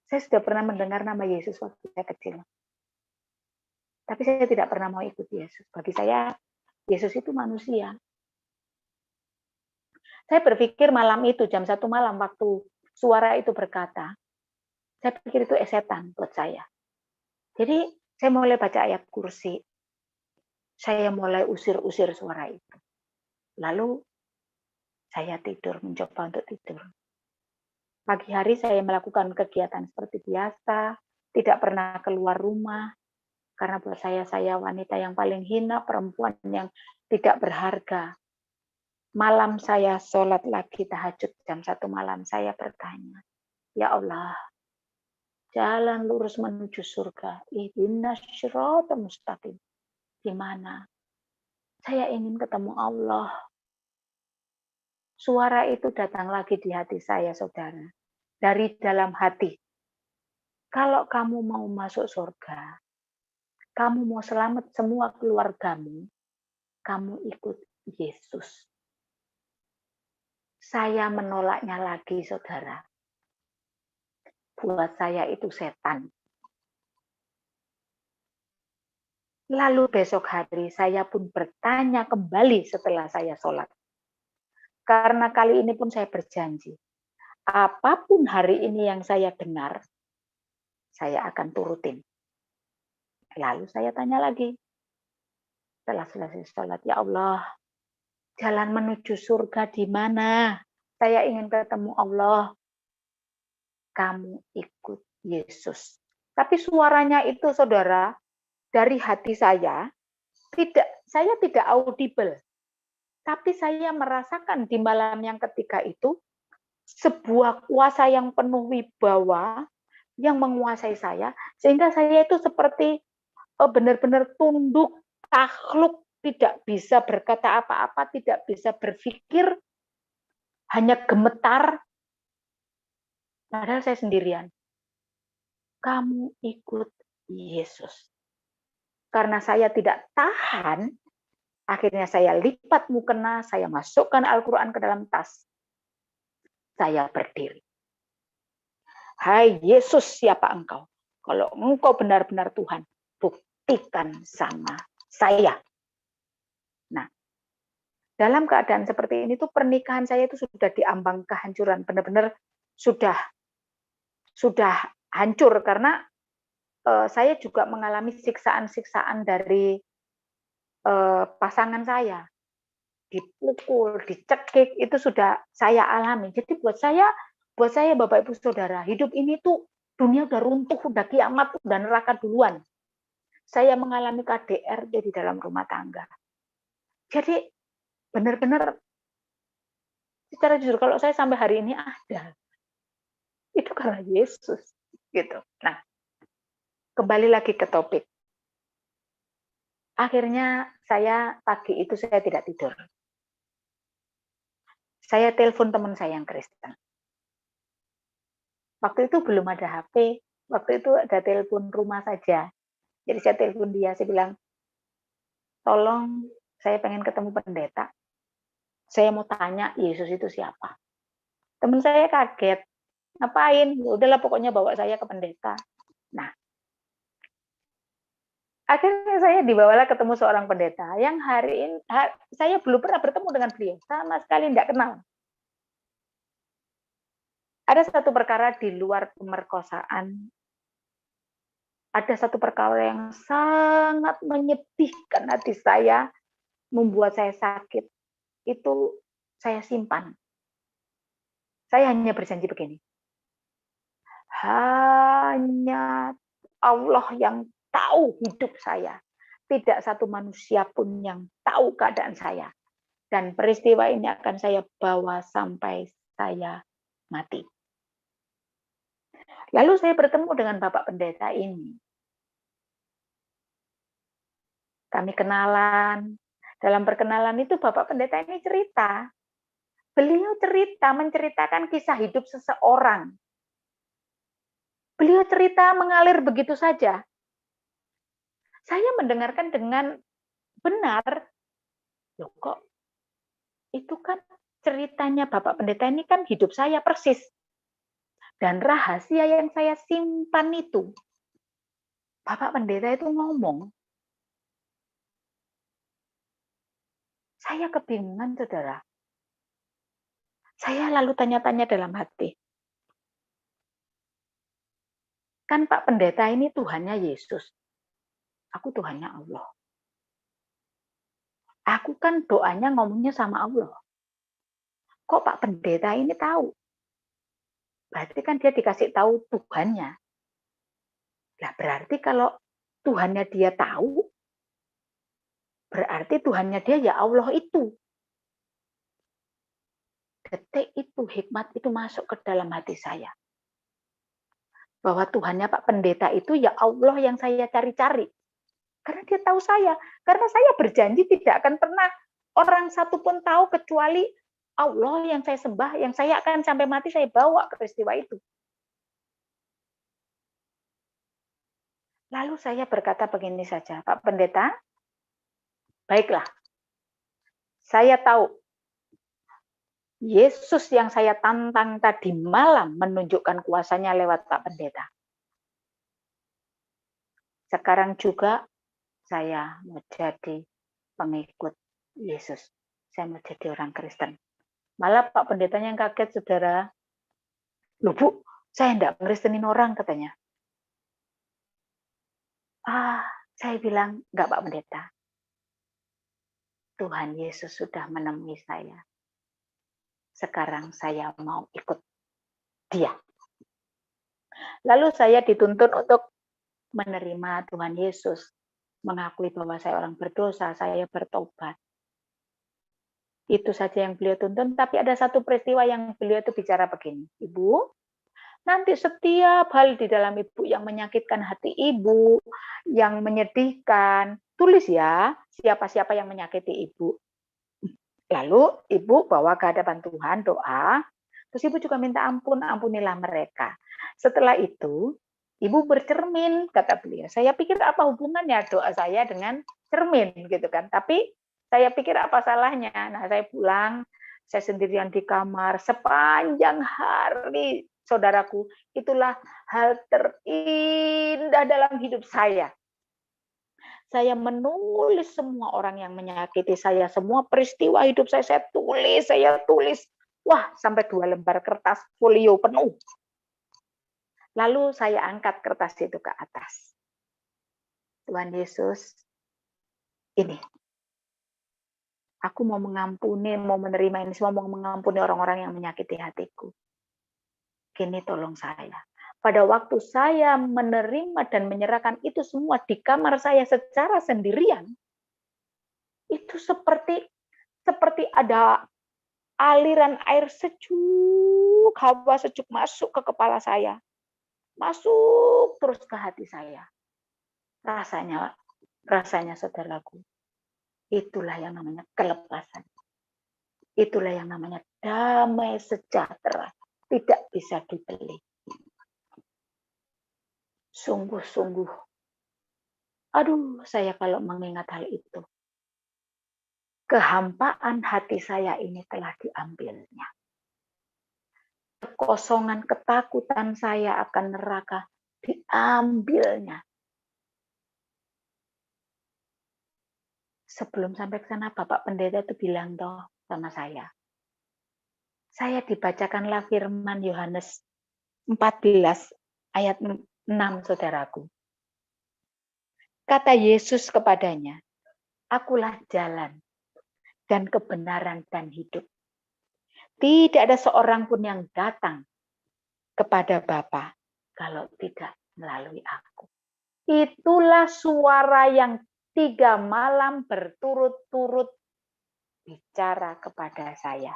Saya sudah pernah mendengar nama Yesus waktu saya kecil. Tapi saya tidak pernah mau ikut Yesus. Bagi saya, Yesus itu manusia. Saya berpikir malam itu, jam 1 malam, waktu suara itu berkata, saya pikir itu setan buat saya. Jadi saya mulai baca ayat kursi. Saya mulai usir-usir suara itu. Lalu saya tidur, mencoba untuk tidur. Pagi hari saya melakukan kegiatan seperti biasa, tidak pernah keluar rumah, karena buat saya wanita yang paling hina, perempuan yang tidak berharga. Malam saya sholat lagi tahajud jam 1 malam, saya bertanya, ya Allah, jalan lurus menuju surga, ihdinas syiratal mustaqim. Di mana? Saya ingin ketemu Allah. Suara itu datang lagi di hati saya, saudara. Dari dalam hati. Kalau kamu mau masuk surga, kamu mau selamat semua keluargamu, kamu ikut Yesus. Saya menolaknya lagi, saudara. Buat saya itu setan. Lalu besok hari saya pun bertanya kembali setelah saya sholat. Karena kali ini pun saya berjanji, apapun hari ini yang saya dengar, saya akan turutin. Lalu saya tanya lagi, setelah selesai sholat, ya Allah, jalan menuju surga di mana? Saya ingin ketemu Allah. Kamu ikut Yesus. Tapi suaranya itu, saudara, dari hati saya tidak audible. Tapi saya merasakan di malam yang ketiga itu sebuah kuasa yang penuh wibawa yang menguasai saya, sehingga saya itu seperti benar-benar tunduk, takluk, tidak bisa berkata apa-apa, tidak bisa berpikir, hanya gemetar. Padahal saya sendirian. Kamu ikut Yesus. Karena saya tidak tahan, akhirnya saya lipat mukena, saya masukkan Al-Quran ke dalam tas. Saya berdiri. Hai Yesus, siapa engkau? Kalau engkau benar-benar Tuhan, buktikan sama saya. Nah, dalam keadaan seperti ini tuh pernikahan saya itu sudah diambang kehancuran, benar-benar sudah hancur karena saya juga mengalami siksaan-siksaan dari pasangan saya. Dipukul, dicekik, itu sudah saya alami. Jadi buat saya Bapak Ibu Saudara, hidup ini tuh dunia udah runtuh, udah kiamat, udah neraka duluan. Saya mengalami KDRT di dalam rumah tangga. Jadi benar-benar secara jujur kalau saya sampai hari ini ada, itu karena Yesus gitu. Nah, kembali lagi ke topik. Akhirnya pagi itu saya tidak tidur. Saya telepon teman saya yang Kristen. Waktu itu belum ada HP, waktu itu ada telepon rumah saja. Jadi saya telepon dia, saya bilang, tolong saya pengen ketemu pendeta. Saya mau tanya Yesus itu siapa. Teman saya kaget. Ngapain? Ya udahlah pokoknya bawa saya ke pendeta. Nah, akhirnya saya dibawalah ketemu seorang pendeta yang hari ini saya belum pernah bertemu dengan beliau, sama sekali tidak kenal. Ada satu perkara di luar pemerkosaan. Ada satu perkara yang sangat menyedihkan hati saya, membuat saya sakit. Itu saya simpan. Saya hanya berjanji begini. Hanya Allah yang tahu hidup saya. Tidak satu manusia pun yang tahu keadaan saya. Dan peristiwa ini akan saya bawa sampai saya mati. Lalu saya bertemu dengan Bapak Pendeta ini. Kami kenalan. Dalam perkenalan itu Bapak Pendeta ini cerita. Beliau menceritakan kisah hidup seseorang. Beliau cerita mengalir begitu saja. Saya mendengarkan dengan benar. Loh kok itu kan ceritanya Bapak Pendeta ini kan hidup saya persis. Dan rahasia yang saya simpan itu. Bapak Pendeta itu ngomong. Saya kebingungan, saudara. Saya lalu tanya-tanya dalam hati. Kan Pak Pendeta ini Tuhannya Yesus. Aku Tuhannya Allah. Aku kan doanya ngomongnya sama Allah. Kok Pak Pendeta ini tahu? Berarti kan dia dikasih tahu Tuhannya. Lah berarti kalau Tuhannya dia tahu, berarti Tuhannya dia ya Allah itu. Detik itu hikmat itu masuk ke dalam hati saya. Bahwa Tuhannya Pak Pendeta itu ya Allah yang saya cari-cari. Karena dia tahu saya. Karena saya berjanji tidak akan pernah orang satu pun tahu kecuali Allah yang saya sembah, yang saya akan sampai mati saya bawa ke peristiwa itu. Lalu saya berkata begini saja, Pak Pendeta, baiklah, saya tahu Yesus yang saya tantang tadi malam menunjukkan kuasanya lewat Pak Pendeta. Sekarang juga saya mau jadi pengikut Yesus. Saya mau jadi orang Kristen. Malah Pak Pendetanya yang kaget, saudara. Loh Bu, saya tidak ngeristenin orang katanya. Saya bilang, enggak Pak Pendeta. Tuhan Yesus sudah menemui saya. Sekarang saya mau ikut dia. Lalu saya dituntun untuk menerima Tuhan Yesus. Mengakui bahwa saya orang berdosa, saya bertobat. Itu saja yang beliau tuntun. Tapi ada satu peristiwa yang beliau itu bicara begini. Ibu, nanti setiap hal di dalam ibu yang menyakitkan hati ibu, yang menyedihkan, tulis ya, siapa-siapa yang menyakiti ibu. Lalu ibu bawa ke hadapan Tuhan, doa, terus ibu juga minta ampun, ampunilah mereka. Setelah itu, ibu bercermin, kata beliau. Saya pikir apa hubungannya doa saya dengan cermin, gitu kan. Tapi saya pikir apa salahnya. Nah, saya pulang, saya sendirian di kamar, sepanjang hari, saudaraku, itulah hal terindah dalam hidup saya. Saya menulis semua orang yang menyakiti saya, semua peristiwa hidup saya tulis. Wah, sampai 2 lembar kertas folio penuh. Lalu saya angkat kertas itu ke atas. Tuhan Yesus, ini. Aku mau mengampuni, mau menerima ini semua, mau mengampuni orang-orang yang menyakiti hatiku. Kini tolong saya. Pada waktu saya menerima dan menyerahkan itu semua di kamar saya secara sendirian, itu seperti ada aliran air sejuk, hawa sejuk masuk ke kepala saya. Masuk terus ke hati saya. Rasanya saudaraku, itulah yang namanya kelepasan. Itulah yang namanya damai sejahtera. Tidak bisa dibeli. Sungguh-sungguh. Aduh, saya kalau mengingat hal itu. kehampaan hati saya ini telah diambilnya. Kekosongan ketakutan saya akan neraka diambilnya. Sebelum sampai ke sana, Bapak Pendeta itu bilang toh sama saya. Saya dibacakanlah firman Yohanes 14 ayat 6, saudaraku. Kata Yesus kepadanya, "Akulah jalan dan kebenaran dan hidup. Tidak ada seorang pun yang datang kepada Bapa kalau tidak melalui aku." Itulah suara yang 3 malam berturut-turut bicara kepada saya.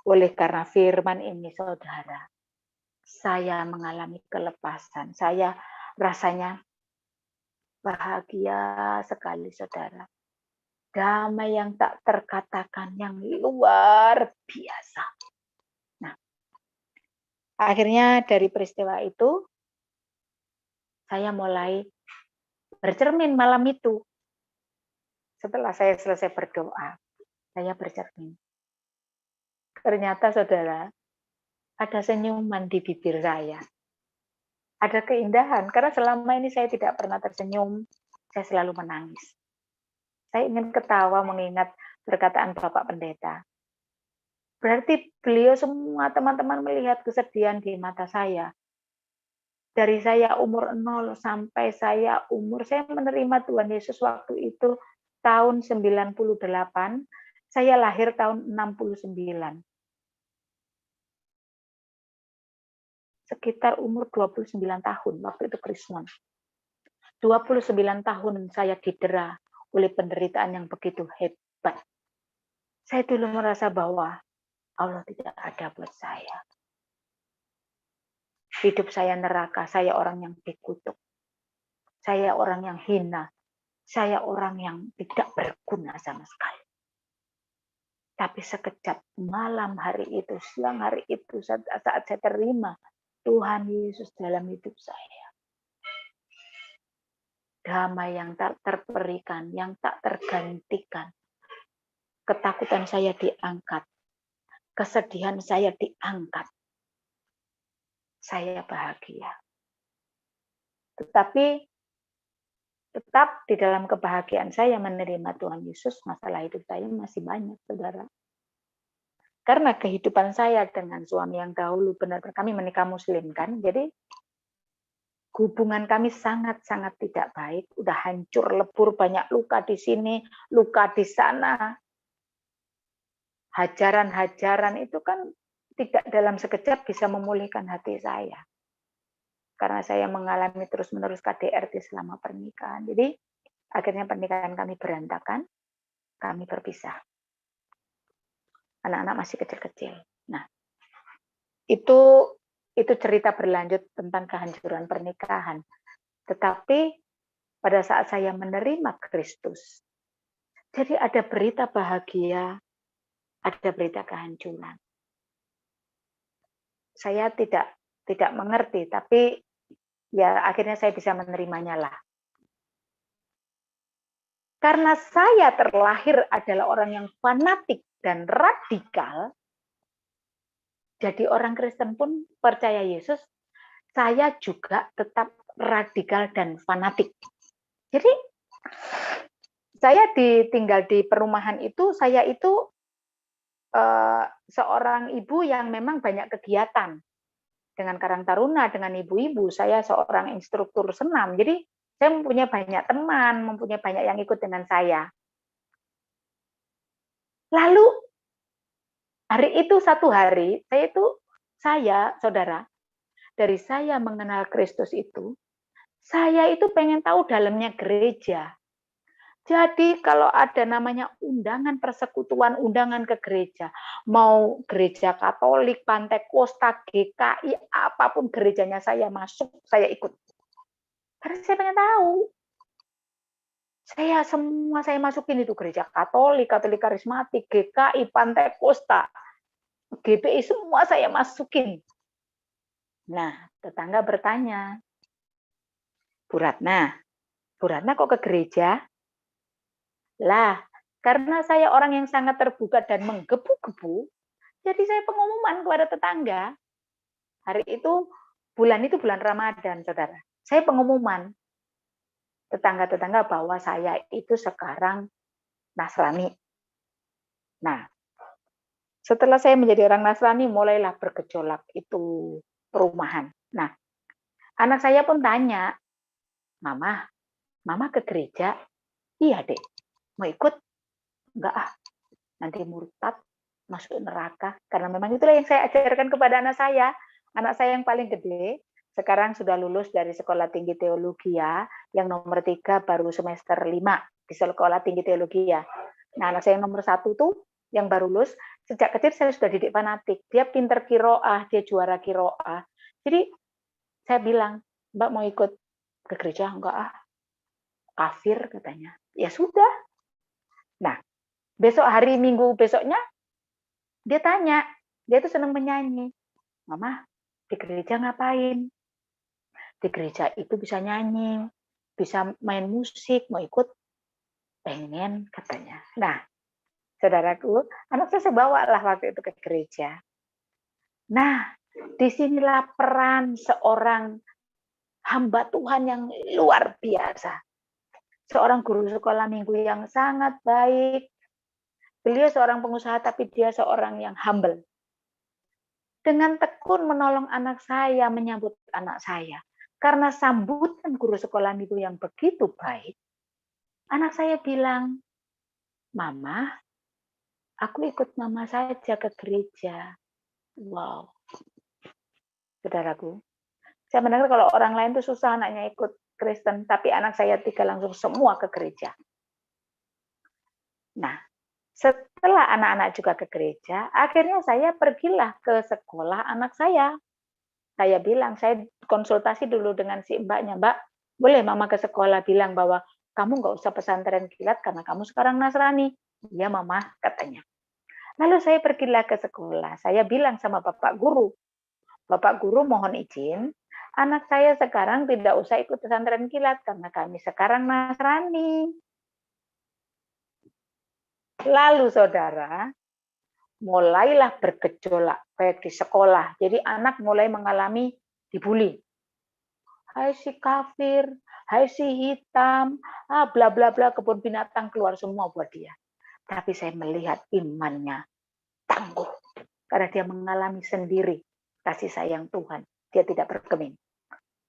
Oleh karena firman ini, saudara, saya mengalami kelepasan. Saya rasanya bahagia sekali, saudara. Damai yang tak terkatakan, yang luar biasa. Nah, akhirnya dari peristiwa itu, saya mulai bercermin malam itu. Setelah saya selesai berdoa, saya bercermin. Ternyata, saudara, ada senyuman di bibir saya. Ada keindahan, karena selama ini saya tidak pernah tersenyum, saya selalu menangis. Saya ingin ketawa mengingat perkataan Bapak Pendeta. Berarti beliau semua teman-teman melihat kesedihan di mata saya. Dari saya umur 0 sampai saya menerima Tuhan Yesus waktu itu tahun 98, saya lahir tahun 69. Sekitar umur 29 tahun waktu itu Krismon. 29 tahun saya didera oleh penderitaan yang begitu hebat. Saya dulu merasa bahwa Allah tidak ada buat saya. Hidup saya neraka, saya orang yang dikutuk. Saya orang yang hina. Saya orang yang tidak berguna sama sekali. Tapi sekejap malam hari itu, siang hari itu, saat saya terima Tuhan Yesus dalam hidup saya. Damai yang tak terperikan, yang tak tergantikan. Ketakutan saya diangkat. Kesedihan saya diangkat. Saya bahagia. Tetapi tetap di dalam kebahagiaan saya menerima Tuhan Yesus, masalah hidup saya masih banyak, saudara. Karena kehidupan saya dengan suami yang dahulu benar-benar kami menikah Muslim kan, jadi hubungan kami sangat-sangat tidak baik, udah hancur lebur, banyak luka di sini, luka di sana. Hajaran-hajaran itu kan tidak dalam sekejap bisa memulihkan hati saya. Karena saya mengalami terus-menerus KDRT selama pernikahan. Jadi akhirnya pernikahan kami berantakan, kami berpisah. Anak-anak masih kecil-kecil. Nah, itu cerita berlanjut tentang kehancuran pernikahan. Tetapi pada saat saya menerima Kristus, jadi ada berita bahagia, ada berita kehancuran. Saya tidak mengerti, tapi ya akhirnya saya bisa menerimanya lah. Karena saya terlahir adalah orang yang fanatik dan radikal, jadi orang Kristen pun percaya Yesus, saya juga tetap radikal dan fanatik. Jadi saya tinggal di perumahan itu, saya itu seorang ibu yang memang banyak kegiatan. Dengan Karang Taruna, dengan ibu-ibu, saya seorang instruktur senam. Jadi saya mempunyai banyak teman, mempunyai banyak yang ikut dengan saya. Lalu hari itu satu hari, saya, saudara, dari saya mengenal Kristus itu, saya itu pengen tahu dalamnya gereja. Jadi kalau ada namanya undangan persekutuan, undangan ke gereja, mau gereja Katolik, Pantekosta, GKI, apapun gerejanya saya masuk, saya ikut. Karena saya pengen tahu. Saya masukin itu gereja Katolik, Katolik Karismatik, GKI, Pantekosta, GPI, semua saya masukin. Nah, tetangga bertanya, Bu Ratna kok ke gereja? Lah, Karena saya orang yang sangat terbuka dan menggebu-gebu, jadi saya pengumuman kepada tetangga. Hari itu, bulan Ramadan, saudara. Saya pengumuman tetangga-tetangga bahwa saya itu sekarang Nasrani. Nah, setelah saya menjadi orang Nasrani, mulailah bergejolak itu perumahan. Nah, anak saya pun tanya, Mama ke gereja? Iya, Dek. Mau ikut? Enggak ah, nanti murtad, masuk neraka. Karena memang itulah yang saya ajarkan kepada anak saya. Anak saya yang paling gede, sekarang sudah lulus dari Sekolah Tinggi Teologi ya, yang nomor 3 baru semester 5 di Sekolah Tinggi Teologi ya. Nah, anak saya yang nomor 1 tuh, yang baru lulus, sejak kecil saya sudah didik fanatik. Dia pinter kiroah, dia juara kiroah. Jadi, saya bilang, Mbak mau ikut ke gereja? Enggak ah, kafir katanya. Ya sudah. Nah, besok hari Minggu besoknya, dia tanya, dia tuh senang menyanyi. Mama, di gereja ngapain? Di gereja itu bisa nyanyi, bisa main musik, mau ikut? Pengen, katanya. Nah, saudaraku, anak saya bawa lah waktu itu ke gereja. Nah, disinilah peran seorang hamba Tuhan yang luar biasa. Seorang guru sekolah minggu yang sangat baik. Beliau seorang pengusaha, tapi dia seorang yang humble. Dengan tekun menolong anak saya, menyambut anak saya. Karena sambutan guru sekolah minggu yang begitu baik, anak saya bilang, Mama, aku ikut mama saja ke gereja. Wow. Saudaraku, saya mendengar kalau orang lain itu susah anaknya ikut Kristen, tapi anak saya 3 langsung semua ke gereja. Nah, setelah anak-anak juga ke gereja, akhirnya saya pergilah ke sekolah anak saya. Saya bilang, saya konsultasi dulu dengan si mbaknya, Mbak, boleh mama ke sekolah bilang bahwa kamu nggak usah pesantren kilat karena kamu sekarang Nasrani. Iya mama, katanya. Lalu saya pergilah ke sekolah, saya bilang sama Bapak Guru mohon izin, anak saya sekarang tidak usah ikut pesantren kilat karena kami sekarang Nasrani. Lalu saudara, mulailah bergejolak baik di sekolah. Jadi anak mulai mengalami dibully. Hai si kafir, hai si hitam, bla bla bla, kebun binatang keluar semua buat dia. Tapi saya melihat imannya tangguh karena dia mengalami sendiri kasih sayang Tuhan. Dia tidak bergeming.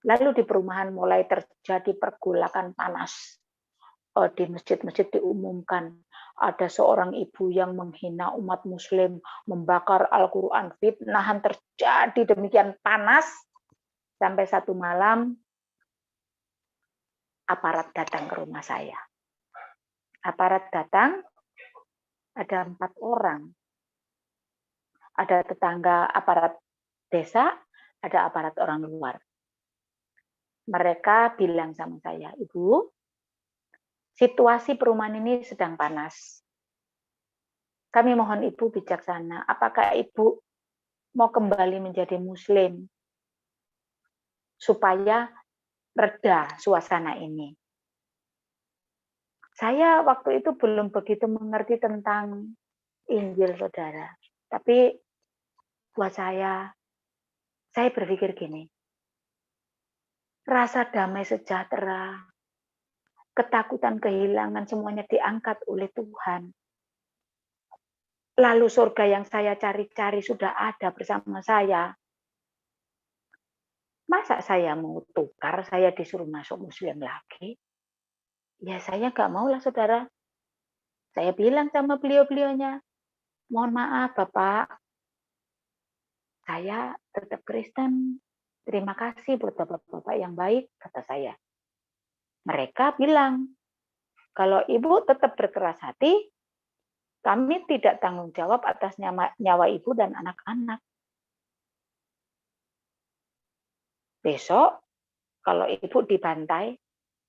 Lalu di perumahan mulai terjadi pergolakan panas. Di masjid-masjid diumumkan ada seorang ibu yang menghina umat muslim, membakar Al-Quran, fitnahan terjadi demikian panas, sampai satu malam aparat datang ke rumah saya. Aparat datang, ada 4 orang. Ada tetangga aparat desa, ada aparat orang luar. Mereka bilang sama saya, Ibu, situasi perumahan ini sedang panas. Kami mohon Ibu bijaksana, apakah Ibu mau kembali menjadi Muslim supaya reda suasana ini? Saya waktu itu belum begitu mengerti tentang Injil, saudara. Tapi buat saya berpikir gini, rasa damai sejahtera, ketakutan kehilangan semuanya diangkat oleh Tuhan. Lalu surga yang saya cari-cari sudah ada bersama saya. Masa saya mau tukar, saya disuruh masuk Muslim lagi? Ya saya nggak mau lah saudara. Saya bilang sama beliau-beliaunya, mohon maaf Bapak, saya tetap Kristen. Terima kasih buat Bapak-Bapak yang baik, kata saya. Mereka bilang, kalau Ibu tetap berkeras hati, kami tidak tanggung jawab atas nyawa Ibu dan anak-anak. Besok, kalau Ibu dibantai,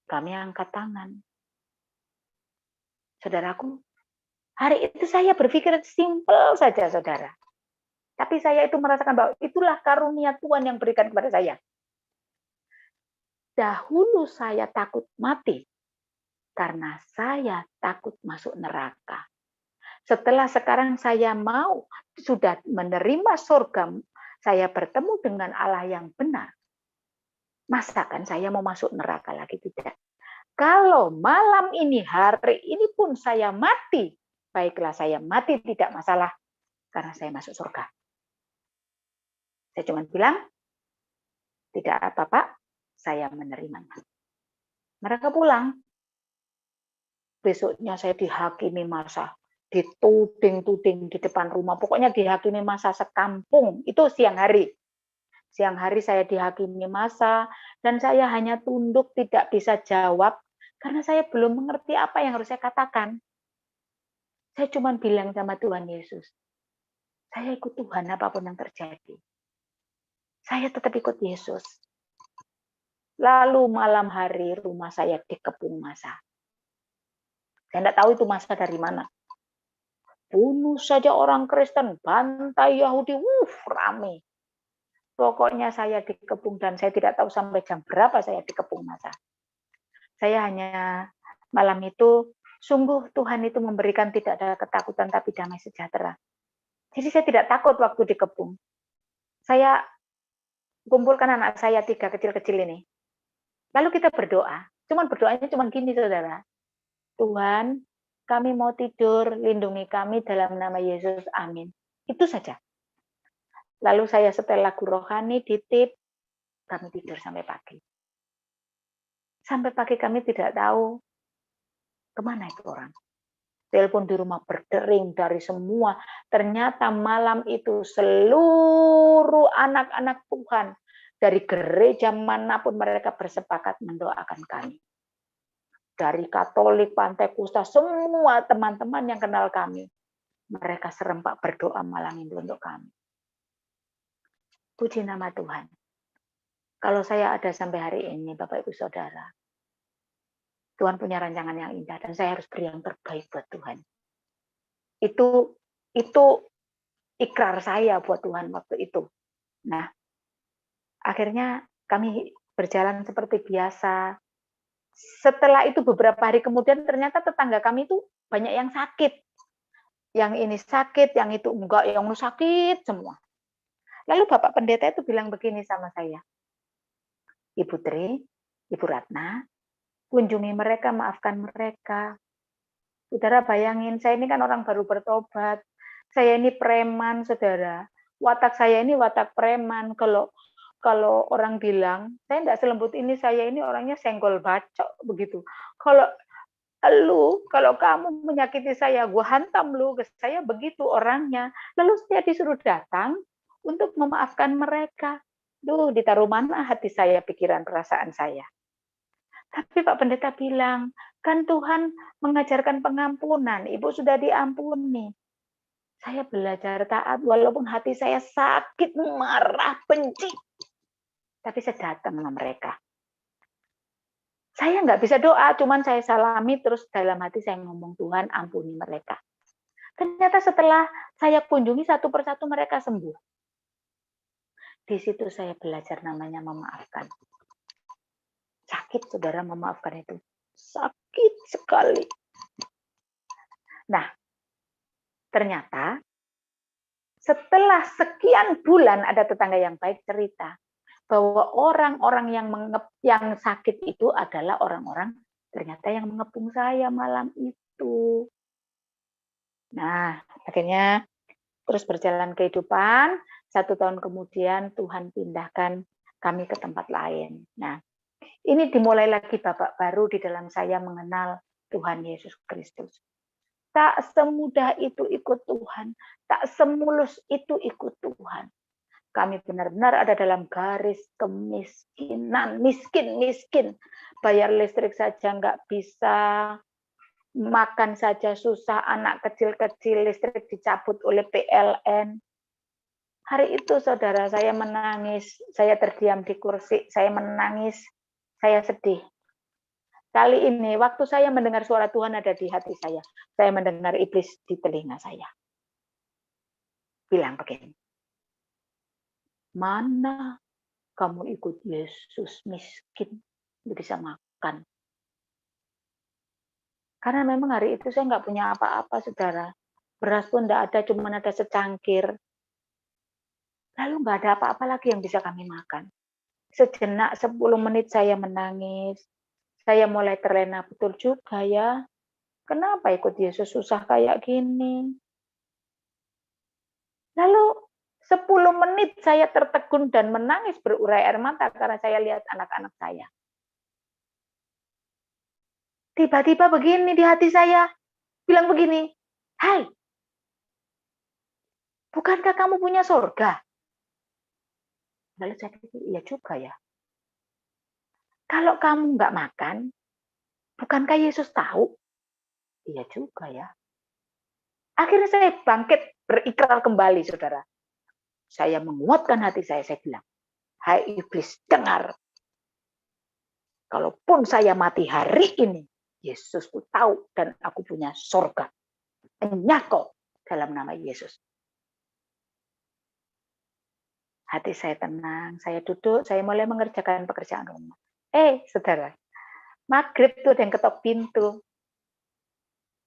kami angkat tangan. Saudaraku, hari itu saya berpikir simpel saja, saudara. Tapi saya itu merasakan bahwa itulah karunia Tuhan yang berikan kepada saya. Dahulu saya takut mati. karena saya takut masuk neraka. Setelah sekarang saya sudah menerima surga, saya bertemu dengan Allah yang benar. Masakan saya mau masuk neraka lagi? Tidak. Kalau malam ini, hari ini pun saya mati, baiklah saya mati tidak masalah, karena saya masuk surga. Saya cuma bilang, tidak apa Pak, saya menerimanya. Mereka pulang. Besoknya saya dihakimi massa, dituding-tuding di depan rumah. Pokoknya dihakimi massa sekampung. Itu siang hari. Siang hari saya dihakimi massa, dan saya hanya tunduk, tidak bisa jawab, karena saya belum mengerti apa yang harus saya katakan. Saya cuma bilang sama Tuhan Yesus, saya ikut Tuhan apapun yang terjadi. Saya tetap ikut Yesus. Lalu malam hari rumah saya dikepung massa. Saya tidak tahu itu massa dari mana. Bunuh saja orang Kristen, bantai Yahudi, rame. Pokoknya saya dikepung dan saya tidak tahu sampai jam berapa saya dikepung massa. Saya hanya malam itu, sungguh Tuhan itu memberikan tidak ada ketakutan tapi damai sejahtera. Jadi saya tidak takut waktu dikepung. Saya kumpulkan anak saya 3 kecil-kecil ini. Lalu kita berdoa. Berdoanya cuma gini, saudara. Tuhan, kami mau tidur, lindungi kami dalam nama Yesus, amin. Itu saja. Lalu saya setel lagu rohani, ditip, kami tidur sampai pagi. Sampai pagi kami tidak tahu kemana itu orang. Telepon di rumah berdering dari semua. Ternyata malam itu seluruh anak-anak Tuhan dari gereja manapun mereka bersepakat mendoakan kami. Dari Katolik, Pantekusta, semua teman-teman yang kenal kami. Mereka serempak berdoa malam itu untuk kami. Puji nama Tuhan. Kalau saya ada sampai hari ini, Bapak Ibu Saudara, Tuhan punya rancangan yang indah dan saya harus beri yang terbaik buat Tuhan. Itu ikrar saya buat Tuhan waktu itu. Nah, akhirnya kami berjalan seperti biasa. Setelah itu beberapa hari kemudian ternyata tetangga kami itu banyak yang sakit. Yang ini sakit, yang itu enggak, yang sakit semua. Lalu Bapak Pendeta itu bilang begini sama saya, Ibu Tri, Ibu Ratna, kunjungi mereka, maafkan mereka. Saudara bayangin, saya ini kan orang baru bertobat. Saya ini preman, saudara. Watak saya ini watak preman. Kalau orang bilang, saya tidak selembut ini, saya ini orangnya senggol bacok, begitu. Kalau kamu menyakiti saya, gue hantam lu, saya begitu orangnya. Lalu saya disuruh datang untuk memaafkan mereka. Ditaruh mana hati saya, pikiran, perasaan saya. Tapi Pak Pendeta bilang, kan Tuhan mengajarkan pengampunan, Ibu sudah diampuni. Saya belajar taat, walaupun hati saya sakit, marah, benci. Tapi saya datang sama mereka. Saya nggak bisa doa, cuman saya salami, terus dalam hati saya ngomong, Tuhan ampuni mereka. Ternyata setelah saya kunjungi satu persatu mereka sembuh. Di situ saya belajar namanya memaafkan. Sakit, saudara, memaafkan itu. Sakit sekali. Nah, ternyata setelah sekian bulan ada tetangga yang baik cerita bahwa orang-orang yang sakit itu adalah orang-orang ternyata yang mengepung saya malam itu. Nah, akhirnya terus berjalan kehidupan. 1 tahun kemudian Tuhan pindahkan kami ke tempat lain. Nah, ini dimulai lagi babak baru di dalam saya mengenal Tuhan Yesus Kristus. Tak semudah itu ikut Tuhan, tak semulus itu ikut Tuhan. Kami benar-benar ada dalam garis kemiskinan, miskin. Bayar listrik saja nggak bisa, makan saja susah, anak kecil-kecil listrik dicabut oleh PLN. Hari itu saudara saya menangis, saya terdiam di kursi, saya menangis, saya sedih. Kali ini waktu saya mendengar suara Tuhan ada di hati saya mendengar iblis di telinga saya. Bilang begini, mana kamu ikut Yesus miskin, bisa makan. Karena memang hari itu saya nggak punya apa-apa, saudara. Beras pun nggak ada, cuma ada secangkir. Lalu nggak ada apa-apa lagi yang bisa kami makan. Sejenak 10 menit saya menangis. Saya mulai terlena, betul juga ya. Kenapa ikut Yesus susah kayak gini? Lalu 10 menit saya tertegun dan menangis berurai air mata karena saya lihat anak-anak saya. Tiba-tiba begini di hati saya, bilang begini, "Hai, bukankah kamu punya surga?" Lalu saya pikir, iya juga ya. Kalau kamu nggak makan, bukankah Yesus tahu? Iya juga ya. Akhirnya saya bangkit berikrar kembali, saudara. Saya menguatkan hati saya bilang, "Hai iblis, dengar. Kalaupun saya mati hari ini, Yesus ku tahu dan aku punya surga. Enyako dalam nama Yesus." Hati saya tenang, saya duduk, saya mulai mengerjakan pekerjaan rumah. Saudara, maghrib tuh ada yang ketok pintu.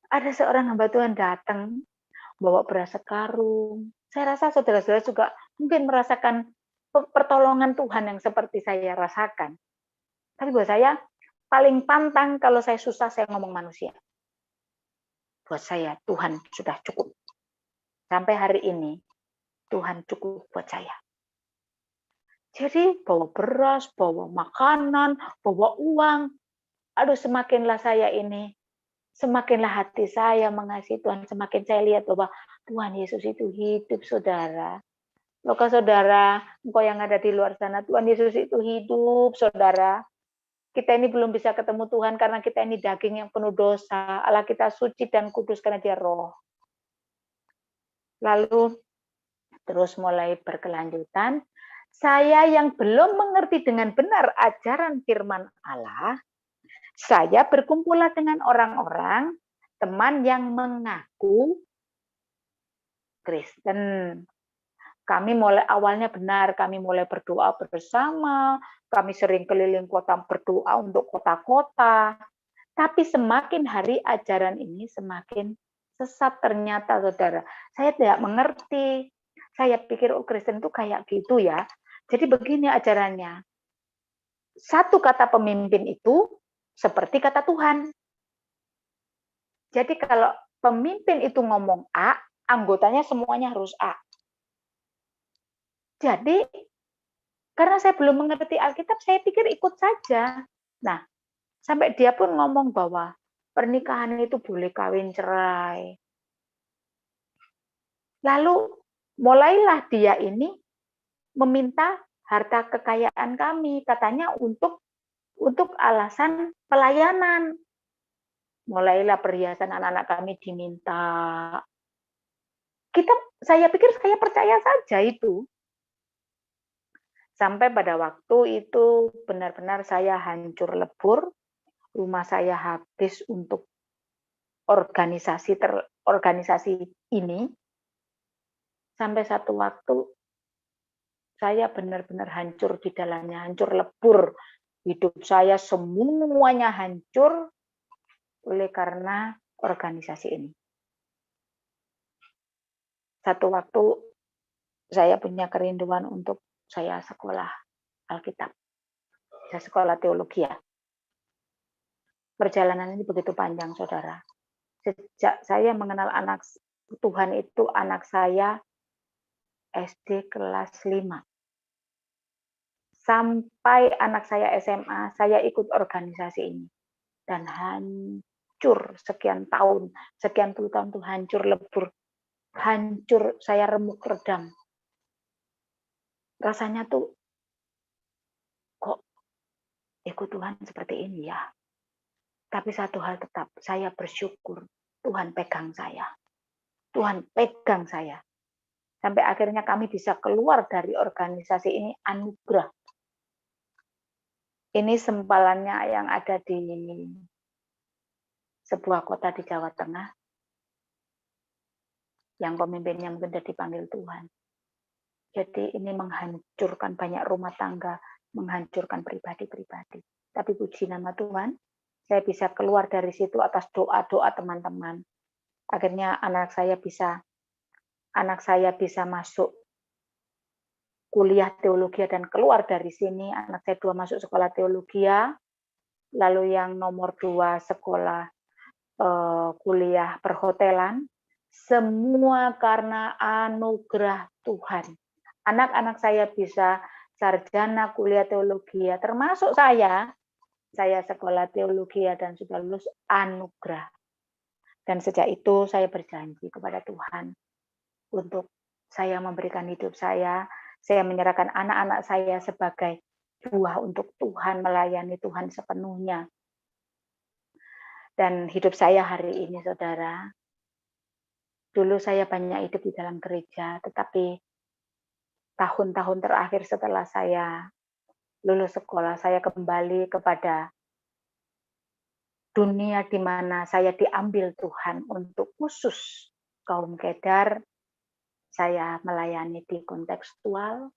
Ada seorang hamba Tuhan datang, bawa beras sekarung. Saya rasa saudara-saudara juga mungkin merasakan pertolongan Tuhan yang seperti saya rasakan. Tapi buat saya, paling pantang kalau saya susah, saya ngomong manusia. Buat saya, Tuhan sudah cukup. Sampai hari ini, Tuhan cukup buat saya. Jadi, bawa beras, bawa makanan, bawa uang. Aduh, semakinlah saya ini, semakinlah hati saya mengasihi Tuhan, semakin saya lihat bahwa Tuhan Yesus itu hidup, saudara. Loh, saudara, engkau yang ada di luar sana, Tuhan Yesus itu hidup, saudara. Kita ini belum bisa ketemu Tuhan karena kita ini daging yang penuh dosa. Allah kita suci dan kudus karena Dia roh. Lalu terus mulai berkelanjutan, saya yang belum mengerti dengan benar ajaran firman Allah, saya berkumpullah dengan orang-orang, teman yang mengaku Kristen. Kami mulai awalnya benar, kami mulai berdoa bersama, kami sering keliling kota berdoa untuk kota-kota. Tapi semakin hari ajaran ini semakin sesat ternyata, saudara. Saya tidak mengerti. Saya pikir, Kristen itu kayak gitu ya. Jadi begini ajarannya. Satu kata pemimpin itu seperti kata Tuhan. Jadi kalau pemimpin itu ngomong A, anggotanya semuanya harus A. Jadi, karena saya belum mengerti Alkitab, saya pikir ikut saja. Nah, sampai dia pun ngomong bahwa pernikahan itu boleh kawin cerai. Lalu, mulailah dia ini meminta harta kekayaan kami, katanya untuk alasan pelayanan. Mulailah perhiasan anak-anak kami diminta. Saya pikir saya percaya saja itu. Sampai pada waktu itu benar-benar saya hancur lebur, rumah saya habis untuk organisasi ini. Sampai satu waktu saya benar-benar hancur di dalamnya, hancur lebur. Hidup saya semuanya hancur oleh karena organisasi ini. Satu waktu saya punya kerinduan untuk saya sekolah Alkitab. Saya sekolah teologi ya. Perjalanan ini begitu panjang, saudara. Sejak saya mengenal anak Tuhan itu, anak saya SD kelas 5. Sampai anak saya SMA, saya ikut organisasi ini. Dan hancur sekian tahun, sekian puluh tahun itu hancur lebur. Hancur, saya remuk redam. Rasanya tuh, kok ikut Tuhan seperti ini ya. Tapi satu hal tetap, saya bersyukur Tuhan pegang saya. Tuhan pegang saya. Sampai akhirnya kami bisa keluar dari organisasi ini anugerah. Ini sempalannya yang ada di sebuah kota di Jawa Tengah. Yang pemimpinnya mungkin sudah dipanggil Tuhan. Jadi ini menghancurkan banyak rumah tangga, menghancurkan pribadi-pribadi. Tapi puji nama Tuhan, saya bisa keluar dari situ atas doa-doa teman-teman. Akhirnya anak saya bisa masuk kuliah teologi dan keluar dari sini. Anak saya 2 masuk sekolah teologi, lalu yang nomor 2 sekolah kuliah perhotelan. Semua karena anugerah Tuhan. Anak-anak saya bisa sarjana kuliah teologi, termasuk saya sekolah teologi dan sudah lulus anugerah. Dan sejak itu saya berjanji kepada Tuhan untuk saya memberikan hidup saya menyerahkan anak-anak saya sebagai buah untuk Tuhan, melayani Tuhan sepenuhnya. Dan hidup saya hari ini, saudara, dulu saya banyak hidup di dalam gereja, tetapi tahun-tahun terakhir setelah saya lulus sekolah, saya kembali kepada dunia di mana saya diambil Tuhan untuk khusus kaum kedar. Saya melayani di kontekstual,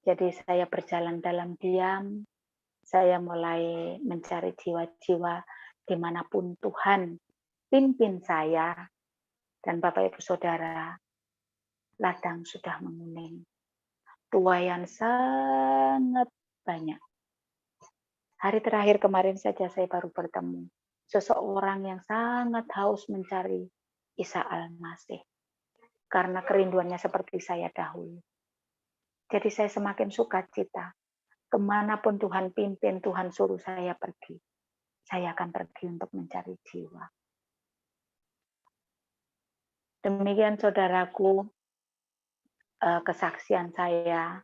jadi saya berjalan dalam diam, saya mulai mencari jiwa-jiwa dimanapun Tuhan pimpin saya. Dan Bapak Ibu Saudara, ladang sudah menguning. Tuaian sangat banyak. Hari terakhir kemarin saja saya baru bertemu seseorang yang sangat haus mencari Isa Al-Masih. Karena kerinduannya seperti saya dahulu. Jadi saya semakin sukacita. Kemanapun Tuhan pimpin, Tuhan suruh saya pergi. Saya akan pergi untuk mencari jiwa. Demikian saudaraku, kesaksian saya.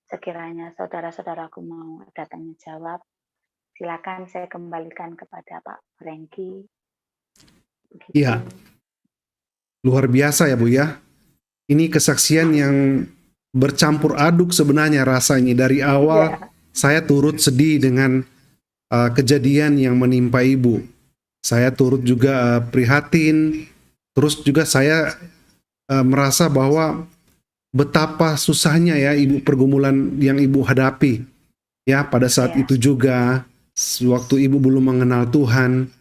Sekiranya saudara-saudaraku mau ada tanya jawab, silakan saya kembalikan kepada Pak Franky. Iya, luar biasa ya Bu ya. Ini kesaksian yang bercampur aduk sebenarnya rasanya. Dari awal saya turut sedih dengan kejadian yang menimpa Ibu. Saya turut juga prihatin. Terus juga saya merasa bahwa betapa susahnya ya Ibu pergumulan yang Ibu hadapi. Ya, pada saat itu juga, waktu Ibu belum mengenal Tuhan.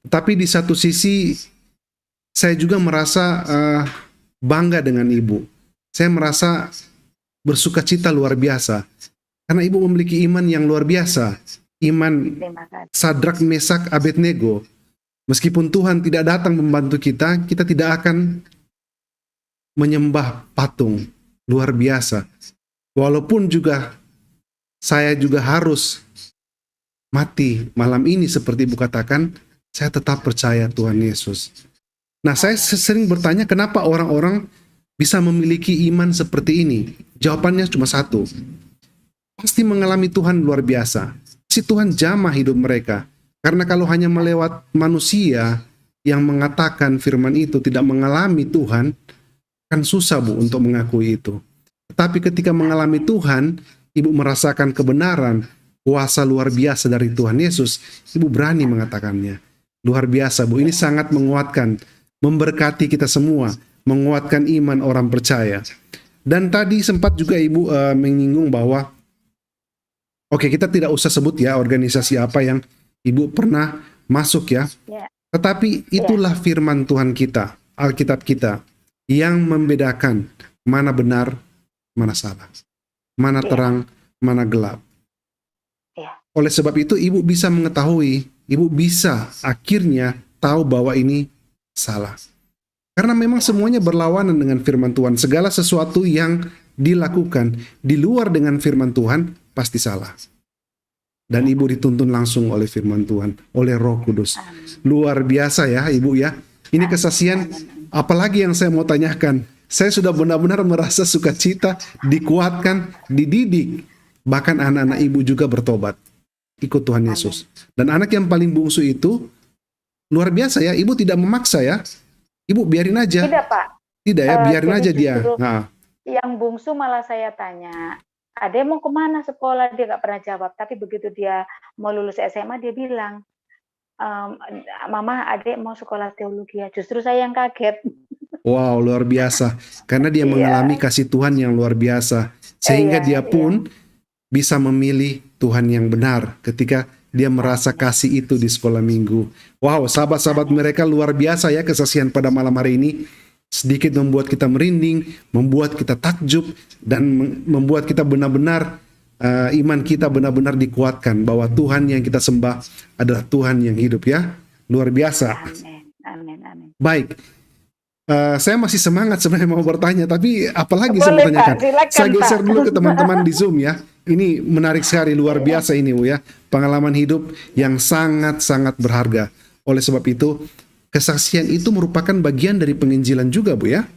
Tapi di satu sisi, saya juga merasa bangga dengan Ibu. Saya merasa bersukacita luar biasa. Karena Ibu memiliki iman yang luar biasa. Iman Sadrak, Mesak, Abednego. Meskipun Tuhan tidak datang membantu kita, kita tidak akan menyembah patung. Luar biasa. Walaupun juga saya juga harus mati malam ini seperti Ibu katakan, saya tetap percaya Tuhan Yesus. Nah, saya sering bertanya kenapa orang-orang bisa memiliki iman seperti ini. Jawabannya cuma satu. Pasti mengalami Tuhan luar biasa. Si Tuhan jamah hidup mereka. Karena kalau hanya melewat manusia yang mengatakan firman itu tidak mengalami Tuhan, kan susah Bu untuk mengakui itu. Tetapi ketika mengalami Tuhan, Ibu merasakan kebenaran, kuasa luar biasa dari Tuhan Yesus, Ibu berani mengatakannya. Luar biasa Bu, ini sangat menguatkan, memberkati kita semua, menguatkan iman orang percaya. Dan tadi sempat juga Ibu menyinggung bahwa, oke, kita tidak usah sebut ya organisasi apa yang Ibu pernah masuk ya. Tetapi itulah firman Tuhan kita, Alkitab kita, yang membedakan mana benar, mana salah. Mana terang, mana gelap. Oleh sebab itu Ibu bisa mengetahui, Ibu bisa akhirnya tahu bahwa ini salah. Karena memang semuanya berlawanan dengan firman Tuhan. Segala sesuatu yang dilakukan di luar dengan firman Tuhan pasti salah. Dan Ibu dituntun langsung oleh firman Tuhan, oleh Roh Kudus. Luar biasa ya Ibu ya. Ini kesaksian, apalagi yang saya mau tanyakan. Saya sudah benar-benar merasa sukacita, dikuatkan, dididik. Bahkan anak-anak Ibu juga bertobat. Ikut Tuhan Yesus. Dan anak yang paling bungsu itu, luar biasa ya. Ibu tidak memaksa ya. Ibu biarin aja. Tidak Pak. Tidak ya, biarin aja dia. Yang bungsu malah saya tanya, adek mau kemana sekolah, dia nggak pernah jawab. Tapi begitu dia mau lulus SMA, dia bilang, Mama, adek mau sekolah teologi ya. Justru saya yang kaget. Wow, luar biasa. Karena dia mengalami kasih Tuhan yang luar biasa. Sehingga dia pun bisa memilih Tuhan yang benar ketika dia merasa kasih itu di sekolah minggu. Wow, sahabat-sahabat mereka luar biasa ya kesaksian pada malam hari ini. Sedikit membuat kita merinding, membuat kita takjub, dan membuat kita benar-benar iman kita benar-benar dikuatkan bahwa Tuhan yang kita sembah adalah Tuhan yang hidup ya. Luar biasa. Amin. Amin. Amin. Baik. Saya masih semangat sebenarnya mau bertanya, tapi apalagi saya mau Boleh, Pak. tanyakan. Silakan, Saya geser Pak. dulu ke teman-teman di Zoom ya. Ini menarik sekali, luar biasa ini Bu ya. Pengalaman hidup yang sangat-sangat berharga. Oleh sebab itu, kesaksian itu merupakan bagian dari penginjilan juga Bu ya.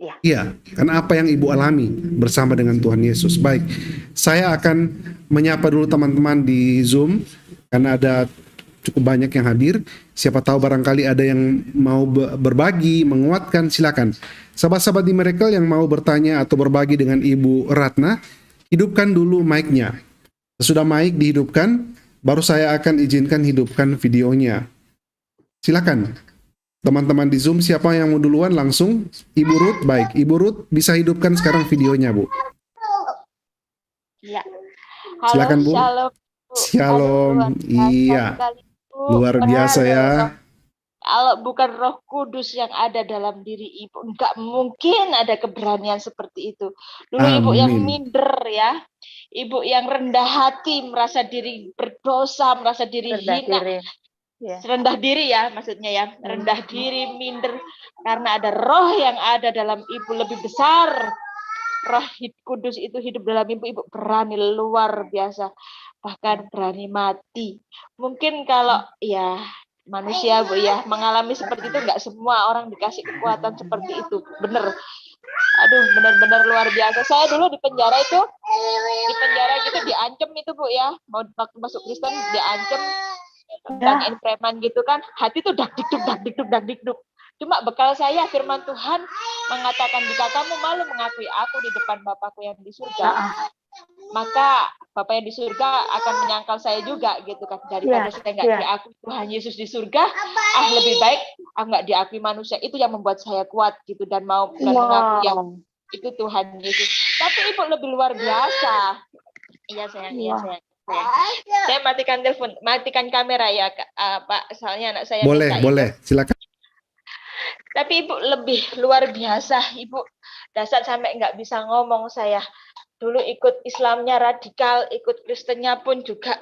Iya. Iya, karena apa yang Ibu alami bersama dengan Tuhan Yesus. Baik, saya akan menyapa dulu teman-teman di Zoom, karena ada cukup banyak yang hadir. Siapa tahu barangkali ada yang mau berbagi, menguatkan, silakan. Sahabat-sahabat di Miracle yang mau bertanya atau berbagi dengan Ibu Ratna, hidupkan dulu mic-nya. Sesudah mic dihidupkan, baru saya akan izinkan hidupkan videonya. Silakan. Teman-teman di Zoom, siapa yang mau duluan langsung? Ibu Ruth, baik. Ibu Ruth bisa hidupkan sekarang videonya, Bu. Ya. Silakan, Bu. Shalom. Bu. Shalom. Aduh, luar biasa Iya, sekali, Bu. luar biasa Benar, ya. Kalau bukan Roh Kudus yang ada dalam diri Ibu, nggak mungkin ada keberanian seperti itu. Dulu Ibu yang Amin. minder ya, Ibu yang rendah hati, merasa diri berdosa, merasa diri Rendah hina. diri. Ya. Rendah diri ya maksudnya ya, rendah diri, minder, karena ada roh yang ada dalam Ibu lebih besar. Roh Kudus itu hidup dalam Ibu berani luar biasa, bahkan berani mati. Mungkin kalau ya manusia Bu ya mengalami seperti itu, nggak semua orang dikasih kekuatan seperti itu, bener. Aduh, benar-benar luar biasa. Saya dulu di penjara gitu diancam itu Bu ya, mau waktu masuk Kristen diancam, tanyain preman gitu kan, hati tuh dak dikduk. Cuma bekal saya firman Tuhan mengatakan, jika kamu malu mengakui aku di depan Bapakku yang di surga, maka Bapak yang di surga akan menyangkal saya juga gitu kan. Daripada saya nggak diakui Tuhan Yesus di surga, lebih baik nggak diakui manusia. Itu yang membuat saya kuat gitu dan mau mengaku yang itu Tuhan Yesus. Tapi Ibu lebih luar biasa. Iya sayang, iya sayang. Saya matikan kamera ya Pak, soalnya anak saya Boleh, silakan. Tapi Ibu lebih luar biasa, Ibu dasar sampai nggak bisa ngomong saya. Dulu ikut Islamnya radikal, ikut Kristennya pun juga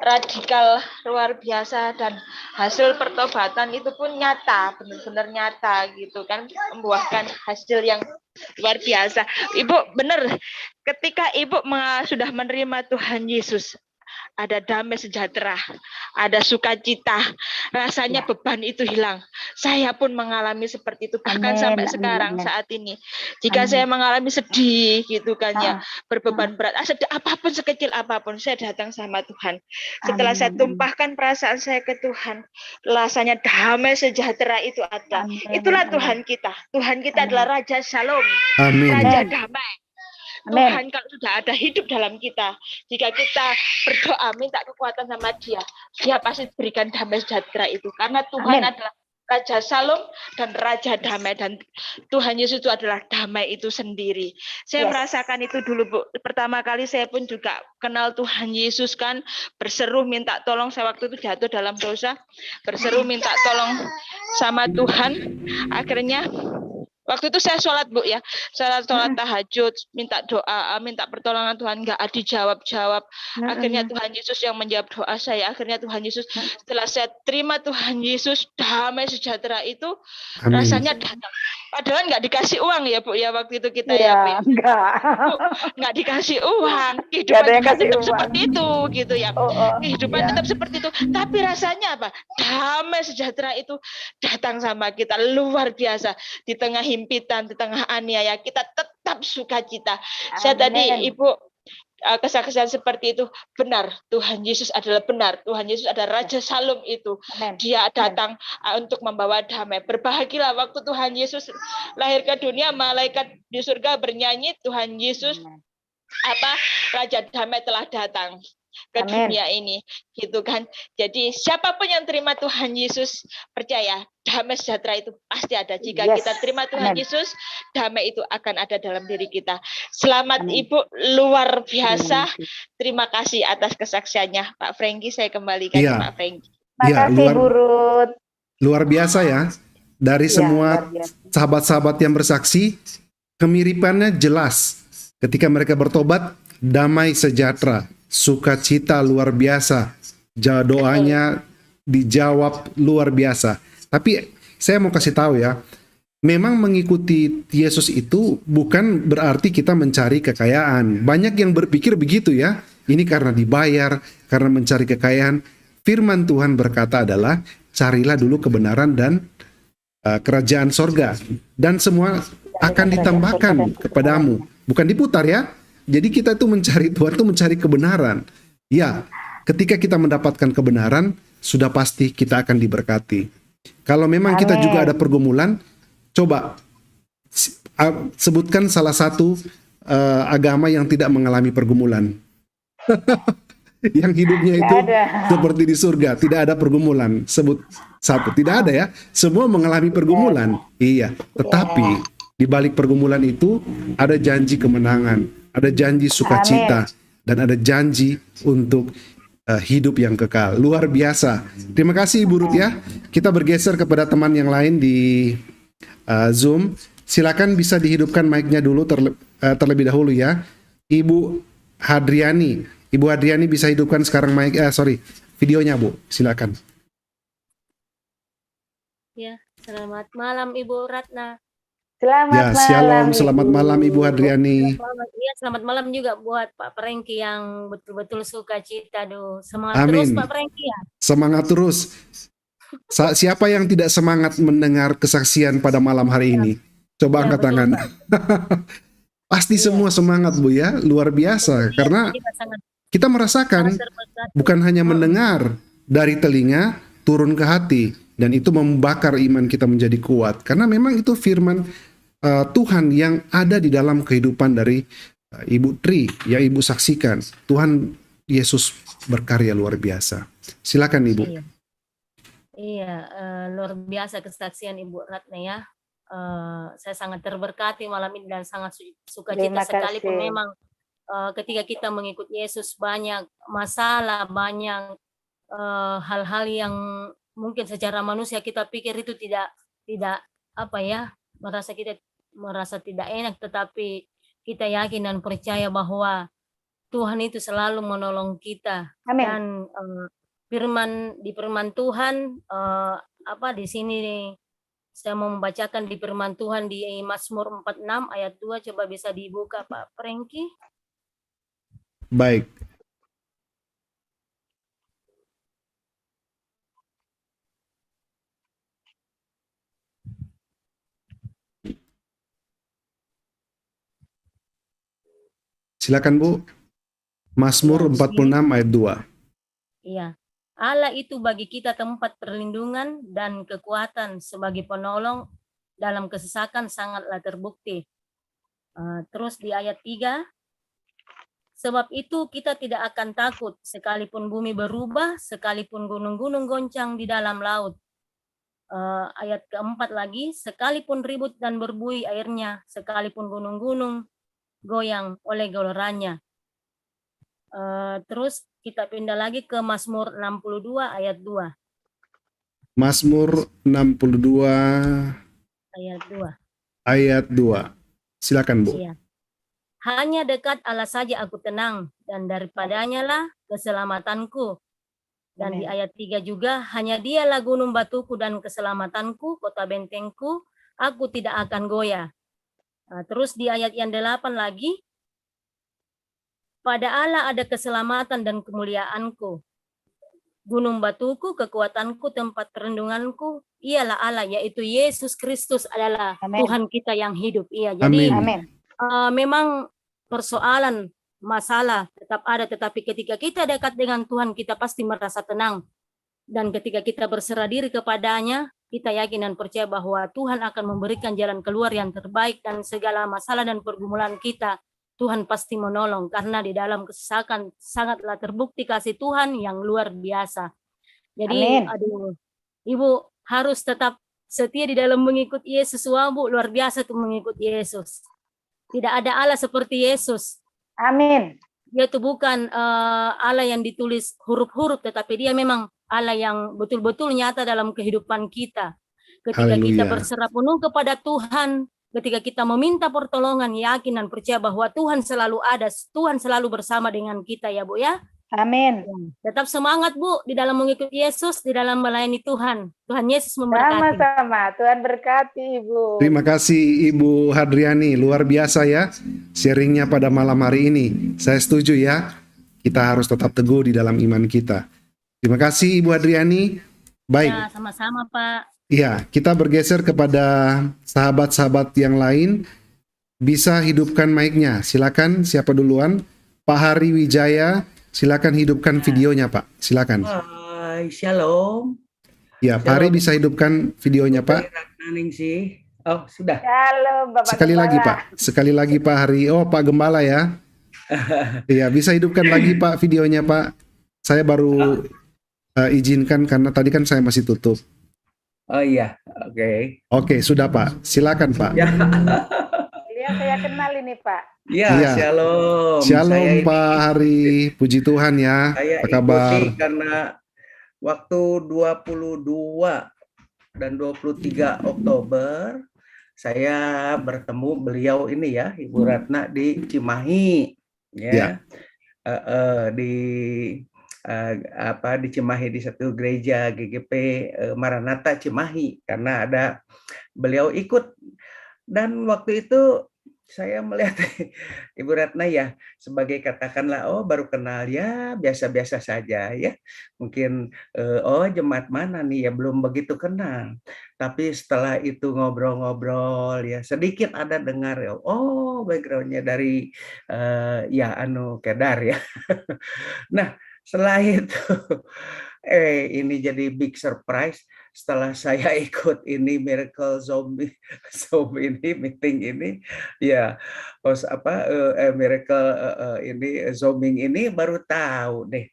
radikal luar biasa, dan hasil pertobatan itu pun nyata, benar-benar nyata gitu kan, membuahkan hasil yang luar biasa. Ibu benar, ketika Ibu sudah menerima Tuhan Yesus, ada damai sejahtera, ada sukacita, rasanya beban itu hilang. Saya pun mengalami seperti itu, bahkan sampai sekarang saat ini. Jika saya mengalami sedih gitu kan ya, berbeban berat, sedih apapun, sekecil apapun, saya datang sama Tuhan. Setelah saya tumpahkan perasaan saya ke Tuhan, rasanya damai sejahtera itu ada. Itulah Tuhan kita. Tuhan kita adalah Raja Shalom, Raja Damai. Tuhan kalau sudah ada hidup dalam kita, jika kita berdoa minta kekuatan sama Dia pasti berikan damai sejahtera itu, karena Tuhan adalah Raja Shalom dan Raja Damai, dan Tuhan Yesus itu adalah damai itu sendiri. Saya merasakan itu dulu Bu. Pertama kali saya pun juga kenal Tuhan Yesus kan, berseru minta tolong. Saya waktu itu jatuh dalam dosa, berseru minta tolong sama Tuhan. Akhirnya waktu itu saya sholat Bu ya, sholat tahajud, minta doa, minta pertolongan Tuhan, nggak dijawab. Akhirnya Tuhan Yesus yang menjawab doa saya. Akhirnya Tuhan Yesus, setelah saya terima Tuhan Yesus, damai sejahtera itu rasanya datang. Padahal nggak dikasih uang ya Bu ya waktu itu kita ya Bu ya. Nggak dikasih uang, kehidupan tetap seperti itu gitu ya. Kehidupan tetap seperti itu, tapi rasanya apa? Damai sejahtera itu datang sama kita luar biasa. Di tengah himpitan, di tengah aniaya, kita tetap sukacita. Saya tadi Ibu kesaksian seperti itu benar. Tuhan Yesus adalah benar. Tuhan Yesus adalah Raja Shalom itu. Dia datang untuk membawa damai. Berbahagialah waktu Tuhan Yesus lahir ke dunia, malaikat di surga bernyanyi, Tuhan Yesus Raja Damai telah datang. ke Amin. dunia ini, gitu kan. Jadi siapapun yang terima Tuhan Yesus, percaya damai sejahtera itu pasti ada. Jika Yes. kita terima Tuhan Amin. Yesus, damai itu akan ada dalam diri kita. Selamat Amin. Ibu, luar biasa. Terima kasih atas kesaksiannya, Pak Franky. Saya kembalikan ke Iya. Pak Franky. Terima Ya, kasih Bu Ruth. luar biasa ya. Dari Ya, semua luar biasa. sahabat-sahabat yang bersaksi, kemiripannya jelas. Ketika mereka bertobat, damai sejahtera, sukacita luar biasa. Doanya dijawab luar biasa. Tapi saya mau kasih tahu ya, memang mengikuti Yesus itu bukan berarti kita mencari kekayaan. Banyak yang berpikir begitu ya. Ini karena dibayar, karena mencari kekayaan. Firman Tuhan berkata adalah, carilah dulu kebenaran dan kerajaan sorga, dan semua akan ditambahkan kepadamu. Bukan diputar ya. Jadi kita itu mencari Tuhan itu mencari kebenaran. Ya, ketika kita mendapatkan kebenaran, sudah pasti kita akan diberkati. Kalau memang kita juga ada pergumulan, coba sebutkan salah satu agama yang tidak mengalami pergumulan. Yang hidupnya itu seperti di surga, tidak ada pergumulan. Sebut satu, tidak ada ya. Semua mengalami pergumulan. Iya, tetapi di balik pergumulan itu ada janji kemenangan, ada janji sukacita, dan ada janji untuk hidup yang kekal. Luar biasa. Terima kasih Ibu Ruth ya. Kita bergeser kepada teman yang lain di Zoom. Silakan bisa dihidupkan mic-nya dulu terlebih dahulu ya. Ibu Hadriani. Ibu Hadriani bisa hidupkan sekarang videonya Bu, silakan. Ya, selamat malam Ibu Ratna. Selamat malam. Shalom, selamat malam Ibu Hadriani. Selamat malam juga buat Pak Franky yang betul-betul sukacita. Semangat Amin. terus Pak Franky ya. Semangat terus. Siapa yang tidak semangat mendengar kesaksian pada malam hari ini? Coba angkat tangan. Pasti semua semangat Bu ya, luar biasa. Karena kita merasakan bukan hanya mendengar dari telinga turun ke hati, dan itu membakar iman kita menjadi kuat karena memang itu firman Tuhan yang ada di dalam kehidupan dari Ibu Tri yang Ibu saksikan. Tuhan Yesus berkarya luar biasa. Silakan Ibu. Iya, luar biasa kesaksian Ibu Ratna ya. Saya sangat terberkati malam ini dan sangat sukacita sekali pun memang ketika kita mengikut Yesus banyak masalah, banyak hal-hal yang mungkin secara manusia kita pikir itu tidak apa ya, merasa tidak enak, tetapi kita yakin dan percaya bahwa Tuhan itu selalu menolong kita. Amin. Dan di firman Tuhan di sini saya mau membacakan di firman Tuhan di Mazmur 46 ayat 2, coba bisa dibuka Pak Franky. Baik. Silakan Bu. Mazmur 46 ayat 2. Iya. Allah itu bagi kita tempat perlindungan dan kekuatan sebagai penolong dalam kesesakan sangatlah terbukti. Terus di ayat 3, sebab itu kita tidak akan takut sekalipun bumi berubah, sekalipun gunung-gunung goncang di dalam laut. Ayat keempat lagi, sekalipun ribut dan berbuih airnya, sekalipun gunung-gunung goyang oleh golorannya. Terus kita pindah lagi ke Mazmur 62 ayat 2. Mazmur 62 ayat 2. Silakan Bu. Iya. Hanya dekat Allah saja aku tenang, dan daripadanya lah keselamatanku. Dan di ayat 3 juga, hanya dialah gunung batuku dan keselamatanku, kota bentengku, aku tidak akan goyah. Terus di ayat yang 8 lagi, pada Allah ada keselamatan dan kemuliaanku. Gunung batuku, kekuatanku, tempat perlindunganku, ialah Allah, yaitu Yesus Kristus adalah Tuhan kita yang hidup. Iya, jadi memang persoalan, masalah tetap ada, tetapi ketika kita dekat dengan Tuhan, kita pasti merasa tenang. Dan ketika kita berserah diri kepadanya, kita yakin dan percaya bahwa Tuhan akan memberikan jalan keluar yang terbaik, dan segala masalah dan pergumulan kita, Tuhan pasti menolong, karena di dalam kesesakan sangatlah terbukti kasih Tuhan yang luar biasa. Jadi, Amin. aduh, Ibu harus tetap setia di dalam mengikut Yesus. Wah, Bu, luar biasa tuh mengikut Yesus. Tidak ada Allah seperti Yesus. Amin. Dia itu bukan Allah yang ditulis huruf-huruf, tetapi dia memang Allah yang betul-betul nyata dalam kehidupan kita. Ketika kita Haleluya. berserah penuh kepada Tuhan, ketika kita meminta pertolongan, yakin dan percaya bahwa Tuhan selalu ada, Tuhan selalu bersama dengan kita ya Bu ya. Amin. Tetap semangat Bu di dalam mengikuti Yesus, di dalam melayani Tuhan. Tuhan Yesus memberkati. Sama-sama. Tuhan berkati Ibu. Terima kasih Ibu Hadriani, luar biasa ya sharingnya pada malam hari ini. Saya setuju ya, kita harus tetap teguh di dalam iman kita. Terima kasih Ibu Hadriani. Baik. Ya, sama-sama Pak. Iya, kita bergeser kepada sahabat-sahabat yang lain. Bisa hidupkan mic-nya. Silakan, siapa duluan? Pak Hari Wijaya, silakan hidupkan videonya Pak. Silakan. Hai, shalom. Ya, Pak Hari bisa hidupkan videonya Pak. Sih. Oh, sudah. Shalom Bapak Sekali Gembala. lagi Pak. Sekali lagi Pak Hari. Oh, Pak Gembala ya. Iya, bisa hidupkan lagi Pak videonya Pak. Saya baru izinkan karena tadi kan saya masih tutup. Oh iya, oke. Oke, sudah Pak. Silakan Pak. Ya, Beliau saya kenal ini Pak. ya, Iya. shalom. Shalom Saya ini- Pak Hari. Puji Tuhan ya. Saya Apa kabar? ikuti karena waktu 22 dan 23 Oktober saya bertemu beliau ini ya, Ibu Ratna di Cimahi, ya. Di di Cimahi di satu gereja GGP Maranatha Cimahi, karena ada beliau ikut, dan waktu itu saya melihat Ibu Ratna ya sebagai katakanlah baru kenal ya, biasa-biasa saja ya, mungkin jemaat mana nih ya, belum begitu kenal, tapi setelah itu ngobrol-ngobrol ya sedikit ada dengar ya, backgroundnya dari Kedar ya. Nah, setelah itu ini jadi big surprise setelah saya ikut ini Miracle Zoom ini, meeting ini ya, Miracle ini Zooming ini, baru tahu deh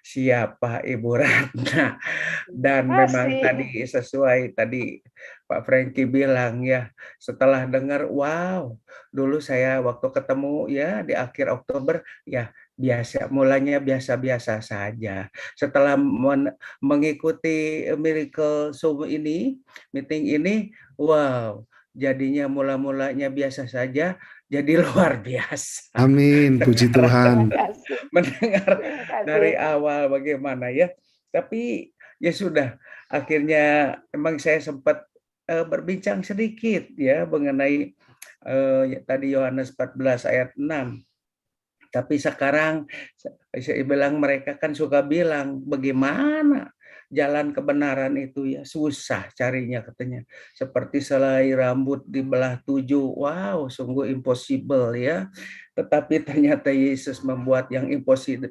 siapa Ibu Ratna. Dan memang tadi sesuai tadi Pak Frankie bilang ya, setelah dengar, wow, dulu saya waktu ketemu ya di akhir Oktober ya mulanya biasa-biasa saja. Setelah mengikuti Miracle Zoom ini, meeting ini, wow, jadinya mula-mulanya biasa saja, jadi luar biasa. Amin, puji Tuhan. Mendengar dari awal bagaimana ya, tapi ya sudah, akhirnya emang saya sempat berbincang sedikit ya mengenai tadi Yohanes 14 ayat 6. Tapi sekarang saya bilang, mereka kan suka bilang bagaimana jalan kebenaran itu ya, susah carinya katanya. Seperti selai rambut dibelah 7. Wow, sungguh impossible ya. Tetapi ternyata Yesus membuat yang impossible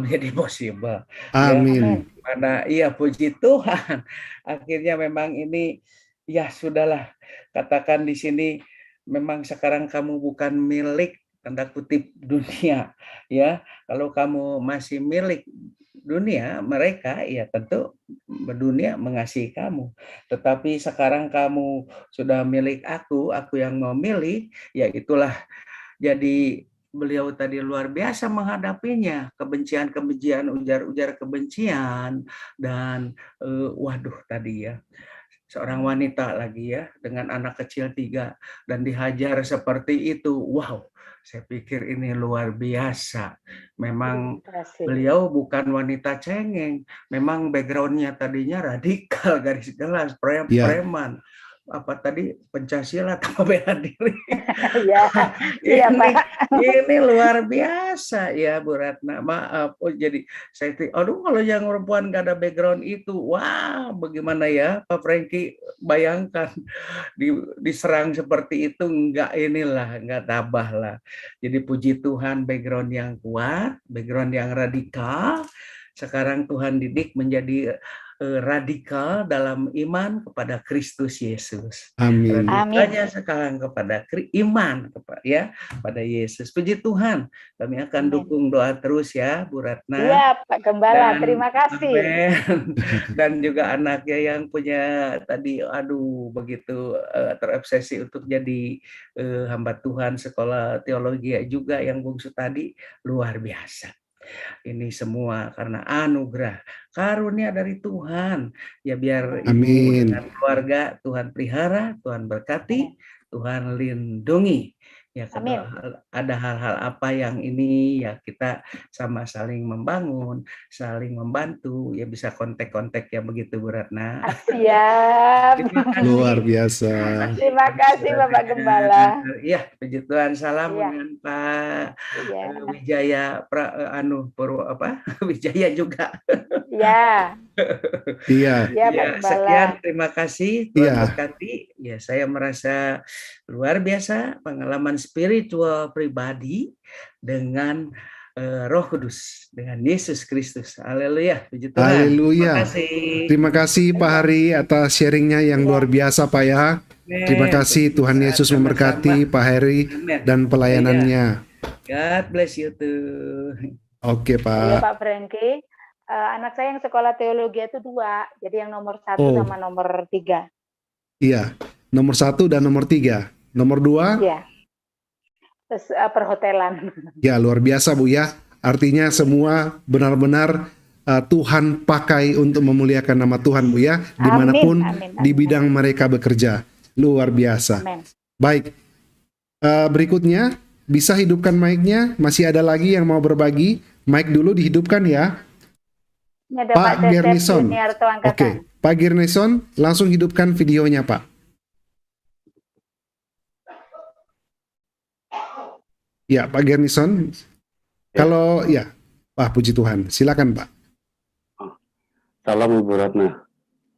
menjadi possible. Amin. Ya, mana iya, puji Tuhan. Akhirnya memang ini ya sudahlah, katakan di sini, memang sekarang kamu bukan milik tanda kutip dunia ya. Kalau kamu masih milik dunia, mereka ya tentu dunia mengasihi kamu. Tetapi sekarang kamu sudah milik aku yang memilih, ya itulah. Jadi beliau tadi luar biasa menghadapinya, kebencian-kebencian, ujar-ujar kebencian, dan waduh tadi ya, seorang wanita lagi ya dengan anak kecil 3 dan dihajar seperti itu. Wow, saya pikir ini luar biasa. Memang beliau bukan wanita cengeng. Memang backgroundnya tadinya radikal, garis keras, preman. Apa tadi, Pancasila atau bela diri. Ini luar biasa ya Bu Ratna. Maaf, jadi saya kalau yang perempuan nggak ada background itu, wah bagaimana ya Pak Frankie, bayangkan diserang seperti itu, nggak tabah lah. Jadi puji Tuhan, background yang kuat, background yang radikal. Sekarang Tuhan didik menjadi radikal dalam iman kepada Kristus Yesus. Amin. Radikalnya sekarang kepada iman pada Yesus. Puji Tuhan, kami akan dukung doa terus ya, Bu Ratna. Iya, Pak Gembala, terima kasih. Amen. Dan juga anaknya yang punya tadi, begitu terobsesi untuk jadi hamba Tuhan sekolah teologi juga yang bungsu tadi, luar biasa. Ini semua karena anugerah karunia dari Tuhan. Ya biar Ibu dengan keluarga Tuhan pelihara, Tuhan berkati, Tuhan lindungi. Ya kalau ada hal-hal apa yang ini ya kita sama saling membangun, saling membantu, ya bisa kontak-kontak ya begitu Bu Ratna. Siap. Luar biasa. Terima kasih Bapak Gembala. Iya, puji Tuhan. Salam dengan Pak Wijaya Wijaya juga. Ya. Iya. Ya, sekian, terima kasih. Tuhan berkati. Ya, saya merasa luar biasa pengalaman spiritual pribadi dengan Roh Kudus, dengan Yesus Kristus. Haleluya, puji Tuhan. Haleluya. Terima kasih Pak Hari atas sharingnya yang luar biasa Pak ya. Terima kasih, Tuhan Yesus memberkati Pak Heri dan pelayanannya. God bless you too. Oke Pak. Iya Pak Franky. Anak saya yang sekolah teologi itu 2, jadi yang nomor 1 sama nomor 3. Iya, nomor 1 dan nomor 3. Nomor 2? Iya. Terus perhotelan. Ya, luar biasa Bu ya. Artinya semua benar-benar Tuhan pakai untuk memuliakan nama Tuhan Bu ya, dimanapun di bidang mereka bekerja. Luar biasa. Amin. Baik, berikutnya bisa hidupkan mic-nya. Masih ada lagi yang mau berbagi? Mic dulu dihidupkan ya. Pak Gernison. Oke, Pak Gernison, langsung hidupkan videonya Pak. Ya, Pak Gernison. Kalau ya, Pak puji Tuhan. Silakan Pak. Salam Ibu Ratna.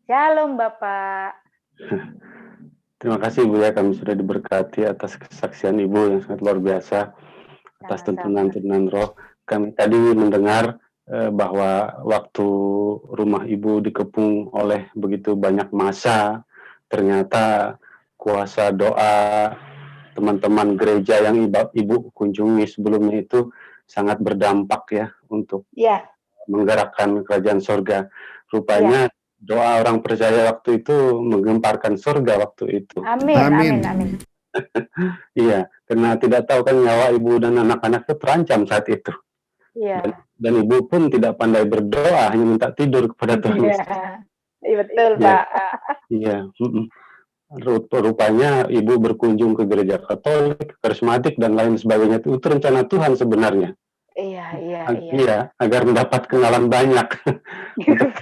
Shalom Bapak. Terima kasih Ibu ya, kami sudah diberkati atas kesaksian Ibu yang sangat luar biasa, atas tuntunan-tuntunan roh. Kami tadi mendengar bahwa waktu rumah Ibu dikepung oleh begitu banyak massa, ternyata kuasa doa teman-teman gereja yang Ibu kunjungi sebelumnya itu sangat berdampak ya untuk menggerakkan kerajaan surga. Rupanya doa orang percaya waktu itu menggemparkan surga waktu itu. Amin. Iya, karena tidak tahu kan nyawa Ibu dan anak-anak itu terancam saat itu. Iya. Dan Ibu pun tidak pandai berdoa, hanya minta tidur kepada Tuhan. Iya, betul Pak. Iya. Rupanya Ibu berkunjung ke gereja Katolik, karismatik dan lain sebagainya. Itu rencana Tuhan sebenarnya. Iya, agar mendapat kenalan banyak untuk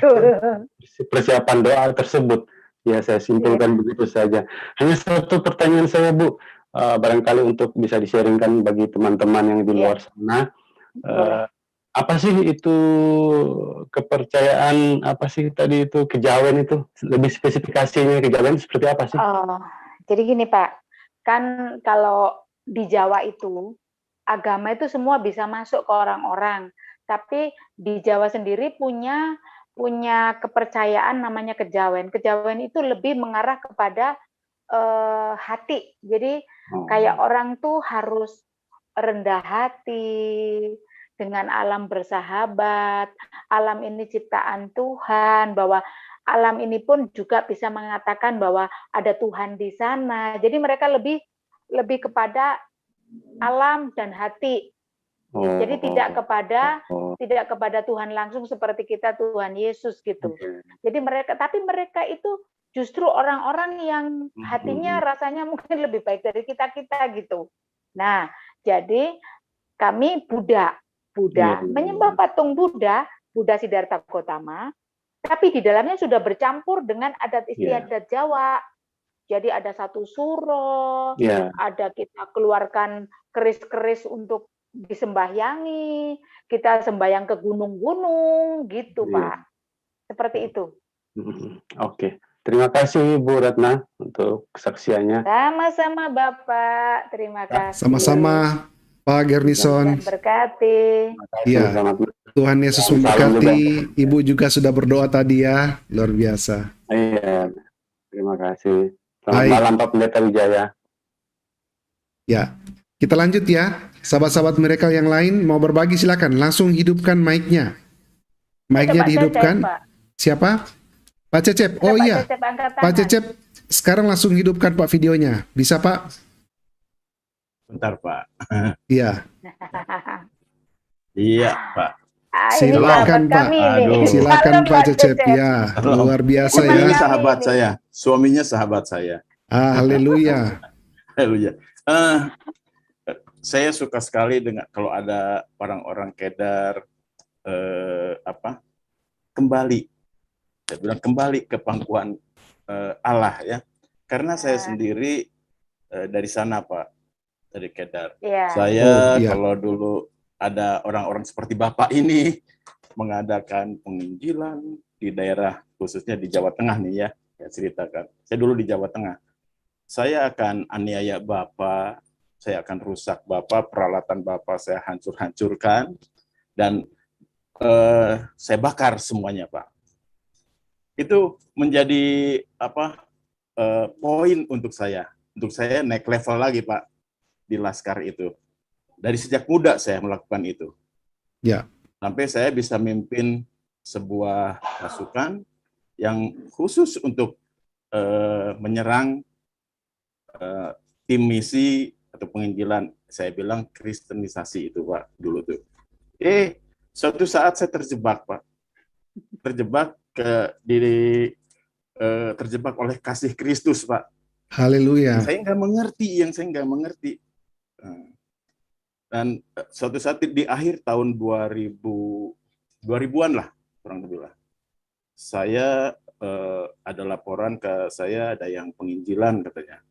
persiapan doa tersebut. Ya, saya simpulkan begitu saja. Hanya satu pertanyaan saya, Bu, barangkali untuk bisa di-sharingkan bagi teman-teman yang di luar sana. Apa sih itu kepercayaan, apa sih tadi itu kejawen itu? Lebih spesifikasinya kejawen seperti apa sih? Jadi gini Pak, kan kalau di Jawa itu agama itu semua bisa masuk ke orang-orang, tapi di Jawa sendiri punya kepercayaan namanya kejawen. Kejawen itu lebih mengarah kepada hati. Jadi kayak orang tuh harus rendah hati, dengan alam bersahabat, alam ini ciptaan Tuhan, bahwa alam ini pun juga bisa mengatakan bahwa ada Tuhan di sana. Jadi mereka lebih kepada alam dan hati. Jadi tidak kepada Tuhan langsung seperti kita Tuhan Yesus gitu. Jadi tapi mereka itu justru orang-orang yang hatinya rasanya mungkin lebih baik dari kita gitu. Nah, jadi kami Buddha menyembah patung Buddha Siddhartha Gautama, tapi di dalamnya sudah bercampur dengan adat istiadat Jawa. Jadi ada satu suro, ada kita keluarkan keris-keris untuk disembahyangi, kita sembahyang ke gunung-gunung gitu, Pak. Seperti itu. Oke. Terima kasih Bu Ratna untuk kesaksiannya. Sama-sama Bapak, terima kasih. Sama-sama Pak Gernison. Berkati. Iya. Tuhan Yesus Salam juga. memberkati. Ibu juga sudah berdoa tadi ya, luar biasa. Iya, terima kasih. Selamat Baik. malam Pak Pendeta Wijaya. Ya, kita lanjut ya. Sahabat-sahabat Miracle yang lain mau berbagi silakan. Langsung hidupkan mic-nya. Mic-nya Pak Cecep, dihidupkan. Pak. Siapa? Pak Cecep. Ada Oh Pak iya. Cecep angkat Pak tangan. Cecep, sekarang langsung hidupkan Pak videonya. Bisa Pak? Bentar Pak. Iya. Iya Pak. Ini Silakan, sahabat Pak. kami ini. Aduh. Silakan Halo, Pak Cecep. Ya, Halo. luar biasa Teman ya. Ini kami sahabat ini. saya. Suaminya sahabat saya. Haleluya. Haleluya. Saya suka sekali dengan kalau ada orang-orang Kedar kembali. Saya bilang kembali ke pangkuan Allah ya. Karena saya sendiri dari sana Pak, dari Kedar. Iya. Saya Oh, iya. kalau dulu ada orang-orang seperti Bapak ini mengadakan penginjilan di daerah khususnya di Jawa Tengah nih ya, saya ceritakan. Saya dulu di Jawa Tengah. Saya akan aniaya Bapak, saya akan rusak Bapak, peralatan Bapak saya hancur-hancurkan dan saya bakar semuanya, Pak. Itu menjadi poin untuk saya naik level lagi, Pak, di Laskar itu. Dari sejak muda saya melakukan itu. Ya. Sampai saya bisa mimpin sebuah pasukan yang khusus untuk menyerang tim misi atau penginjilan. Saya bilang kristenisasi itu, Pak, dulu tuh. Suatu saat saya terjebak, Pak. Terjebak oleh kasih Kristus, Pak. Haleluya. Yang saya nggak mengerti. Dan suatu saat di akhir tahun 2000-an lah, kurang lebih lah. Saya ada laporan ke saya, ada yang penginjilan katanya.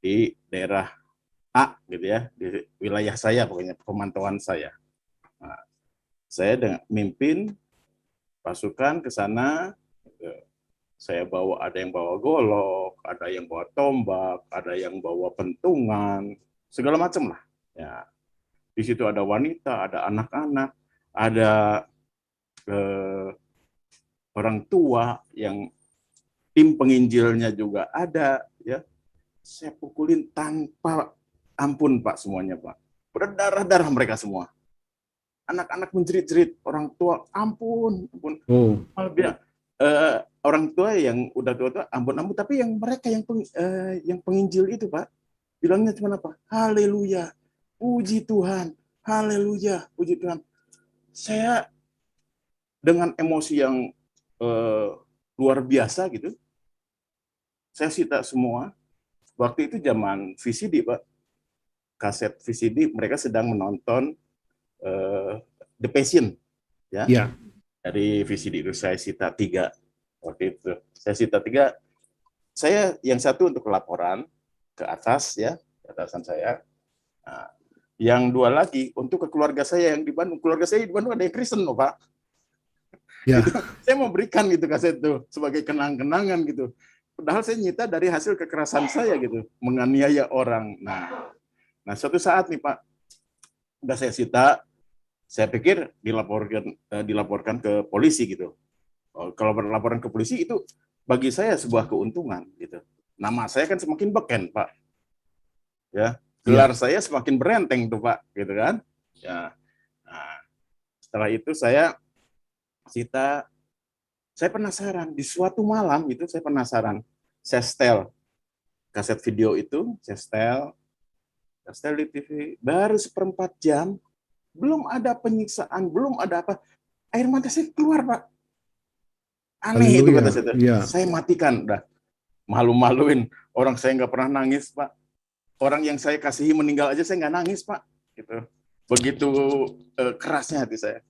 Di daerah A gitu ya, di wilayah saya pokoknya, pemantauan saya. Nah, saya mimpin pasukan ke sana. Saya ada yang bawa golok, ada yang bawa tombak, ada yang bawa pentungan, segala macam lah. Ya, di situ ada wanita, ada anak-anak, ada orang tua yang tim penginjilnya juga ada. Ya, saya pukulin tanpa ampun, Pak, semuanya, Pak. Berdarah-darah mereka semua. Anak-anak menjerit-jerit, orang tua ampun. Oh. Malah bilang, orang tua yang udah tua-tua ampun, tapi yang mereka yang penginjil itu, Pak, bilangnya cuma apa? Haleluya, puji Tuhan, haleluya, puji Tuhan. Saya dengan emosi yang luar biasa gitu, saya sita semua. Waktu itu zaman VCD, Pak, kaset VCD, mereka sedang menonton The Passion, ya. Ya. Dari VCD itu saya sita 3 waktu itu. Saya sita 3. Saya yang satu untuk laporan ke atas ya, ke atasan saya. Nah, yang 2 lagi untuk ke keluarga saya yang di Bandung. Keluarga saya di Bandung ada yang Kristen loh, Pak. Ya. Gitu. Saya mau berikan gitu kaset itu sebagai kenang-kenangan gitu. Padahal saya nyita dari hasil kekerasan saya gitu, menganiaya orang. Nah suatu saat nih Pak, udah saya sita. Saya pikir dilaporkan ke polisi gitu. Kalau berlaporan ke polisi itu bagi saya sebuah keuntungan gitu. Nama saya kan semakin beken, Pak. Ya, gelar saya semakin berenteng tuh, Pak, gitu kan? Ya. Nah, setelah itu saya penasaran di suatu malam itu saya penasaran. Saya setel kaset video itu, saya setel di TV baru 1/4 jam. Belum ada penyiksaan, belum ada apa. Air mata saya keluar, Pak. Aneh itu kata saya. Ya. Saya matikan, udah. Malu-maluin. Orang saya nggak pernah nangis, Pak. Orang yang saya kasihi meninggal aja saya nggak nangis, Pak. Gitu. Begitu kerasnya hati saya.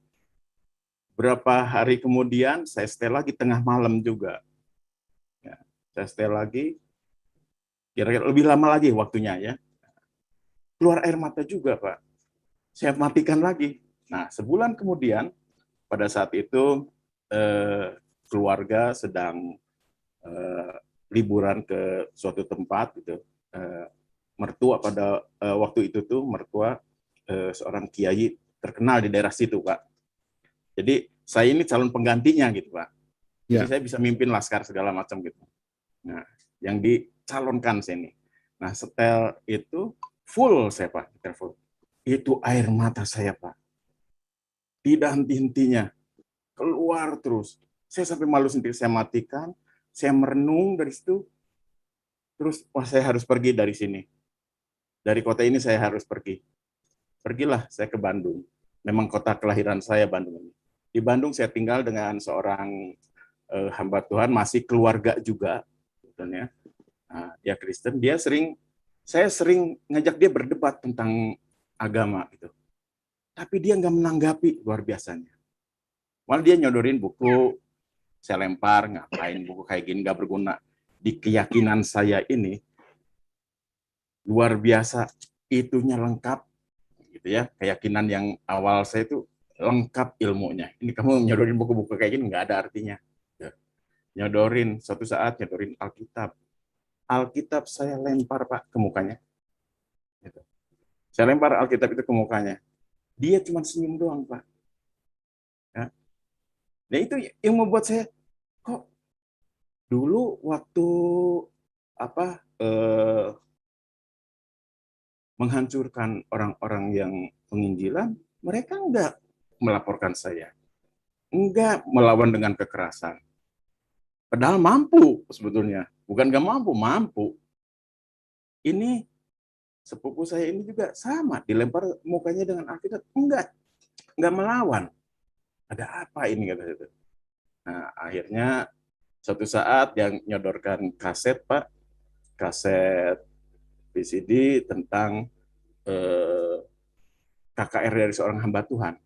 Berapa hari kemudian, saya setel lagi tengah malam juga. Ya, saya setel lagi. Kira-kira lebih lama lagi waktunya ya. Keluar air mata juga, Pak. Saya matikan lagi. Nah, sebulan kemudian, pada saat itu keluarga sedang liburan ke suatu tempat, gitu. Mertua pada waktu itu tuh mertua seorang kiai terkenal di daerah situ, Pak. Jadi saya ini calon penggantinya gitu Pak. Jadi Ya. saya bisa mimpin laskar segala macam gitu. Nah, yang dicalonkan saya ini. Nah, setel itu full saya Pak, setel full. Itu air mata saya Pak. Tidak henti-hentinya. Keluar terus. Saya sampai malu sendiri, saya matikan, saya merenung dari situ. Terus, wah saya harus pergi dari sini. Dari kota ini saya harus pergi. Pergilah saya ke Bandung. Memang kota kelahiran saya Bandung ini. Di Bandung saya tinggal dengan seorang hamba Tuhan, masih keluarga juga. Nah, dia Kristen, saya sering ngajak dia berdebat tentang agama gitu. Tapi dia nggak menanggapi, luar biasanya. Malah dia nyodorin buku, saya lempar, ngapain buku kayak gini nggak berguna. Di keyakinan saya ini, luar biasa, itunya lengkap, gitu ya. Keyakinan yang awal saya itu lengkap ilmunya. Ini kamu nyodorin buku-buku kayak gini nggak ada artinya. Nyodorin, suatu saat nyodorin Alkitab. Alkitab saya lempar Pak ke mukanya. Gitu. Saya lempar Alkitab itu ke mukanya. Dia cuma senyum doang Pak. Ya. Nah itu yang membuat saya, kok dulu waktu menghancurkan orang-orang yang penginjilan, mereka enggak melaporkan saya. Enggak melawan dengan kekerasan. Padahal mampu sebetulnya. Bukan nggak mampu, mampu. Ini sepupu saya ini juga sama, dilempar mukanya dengan Alkitab. Enggak melawan. Ada apa ini kata itu. Nah, akhirnya suatu saat yang nyodorkan kaset Pak, kaset VCD tentang KKR dari seorang hamba Tuhan.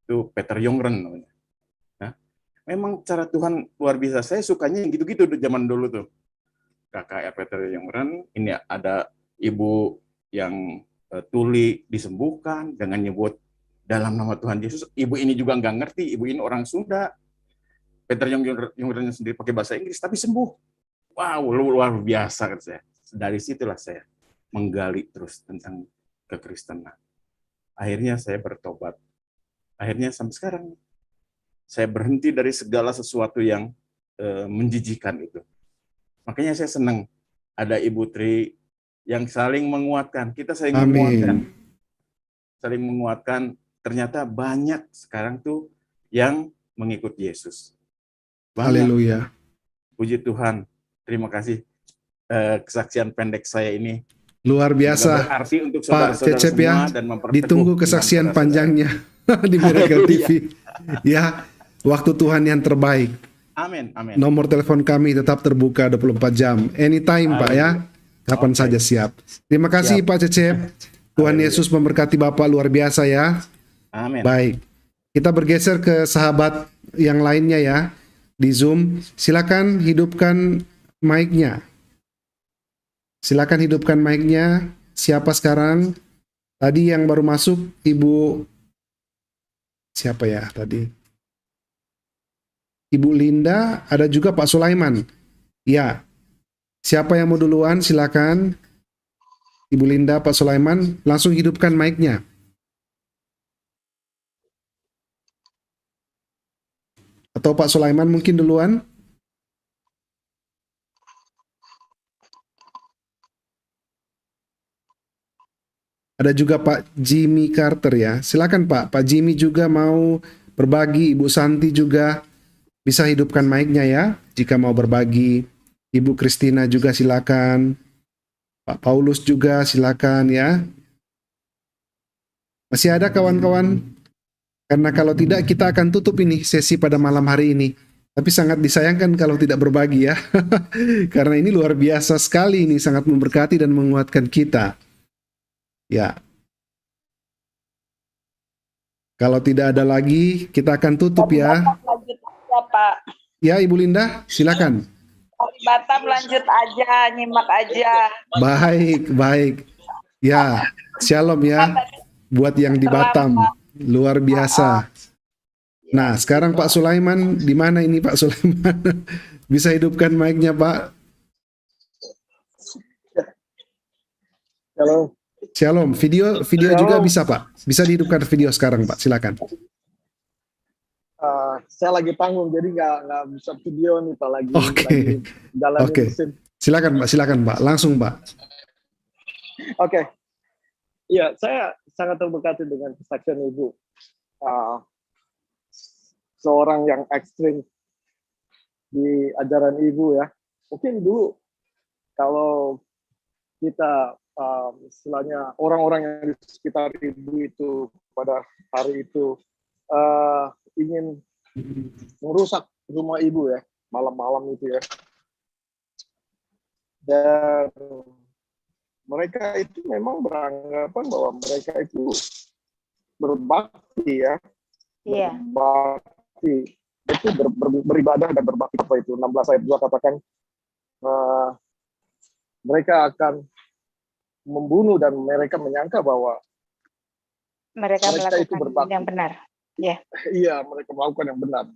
Itu Peter Yongren namanya. Nah, memang cara Tuhan luar biasa. Saya sukanya yang gitu-gitu zaman dulu tuh. KKR Peter Yongren, ini ada ibu yang tuli disembuhkan dengan nyebut dalam nama Tuhan Yesus. Ibu ini juga nggak ngerti, ibu ini orang Sunda. Peter Yongren sendiri pakai bahasa Inggris, tapi sembuh. Wow, luar biasa kan saya. Dari situlah saya menggali terus tentang kekristenan. Akhirnya saya bertobat. Akhirnya sampai sekarang saya berhenti dari segala sesuatu yang menjijikan itu. Makanya saya senang ada Ibu Tri yang saling menguatkan. Kita saling menguatkan. Saling menguatkan. Ternyata banyak sekarang tuh yang mengikut Yesus. Haleluya. Puji Tuhan. Terima kasih. Kesaksian pendek saya ini luar biasa berarti untuk Pak Cecep ya. Ditunggu kesaksian panjangnya di Miracle TV. Ya, waktu Tuhan yang terbaik. Amin, amin. Nomor telepon kami tetap terbuka 24 jam. Anytime Pak ya. Kapan saja siap. Terima kasih Pak Cecep. Tuhan Yesus memberkati Bapak luar biasa ya. Amin. Baik. Kita bergeser ke sahabat yang lainnya ya di Zoom. Silakan hidupkan mic-nya. Silakan hidupkan mic-nya. Siapa sekarang? Tadi yang baru masuk Ibu siapa ya tadi? Ibu Linda, ada juga Pak Sulaiman. Ya. Siapa yang mau duluan? Silakan. Ibu Linda, Pak Sulaiman, langsung hidupkan mic-nya. Atau Pak Sulaiman mungkin duluan? Ada juga Pak Jimmy Carter ya. Silakan Pak. Pak Jimmy juga mau berbagi. Ibu Santi juga bisa hidupkan mic-nya ya. Jika mau berbagi. Ibu Christina juga silakan. Pak Paulus juga silakan ya. Masih ada kawan-kawan? Karena kalau tidak kita akan tutup ini sesi pada malam hari ini. Tapi sangat disayangkan kalau tidak berbagi ya. Karena ini luar biasa sekali ini. Sangat memberkati dan menguatkan kita. Ya. Kalau tidak ada lagi, kita akan tutup ya. Lanjut aja, Pak. Ya, Ibu Linda, silakan. Dari Batam lanjut aja, nyimak aja. Baik, baik. Ya, shalom ya. Buat yang di Batam, luar biasa. Nah, sekarang Pak Sulaiman, di mana ini Pak Sulaiman? Bisa hidupkan mic-nya, Pak? Halo. Shalom, video juga bisa Pak. Bisa dihidupkan video sekarang Pak, silakan. saya lagi tanggung, jadi nggak bisa video nih Pak, lagi jalan Oke. mesin. Silakan Mbak, langsung Mbak. Oke. Iya, saya sangat terberkati dengan kesaksian Ibu. Seorang yang ekstrim di ajaran Ibu ya. Mungkin dulu kalau kita istilahnya orang-orang yang di sekitar Ibu itu pada hari itu ingin merusak rumah Ibu ya, malam-malam itu ya. Dan mereka itu memang beranggapan bahwa mereka itu berbakti ya. Iya. Berbakti. Itu beribadah dan berbakti. Apa itu? 16 ayat 2 katakan mereka akan membunuh dan mereka menyangka bahwa mereka itu melakukan berbakti. yang benar. Ya. Iya, mereka melakukan yang benar.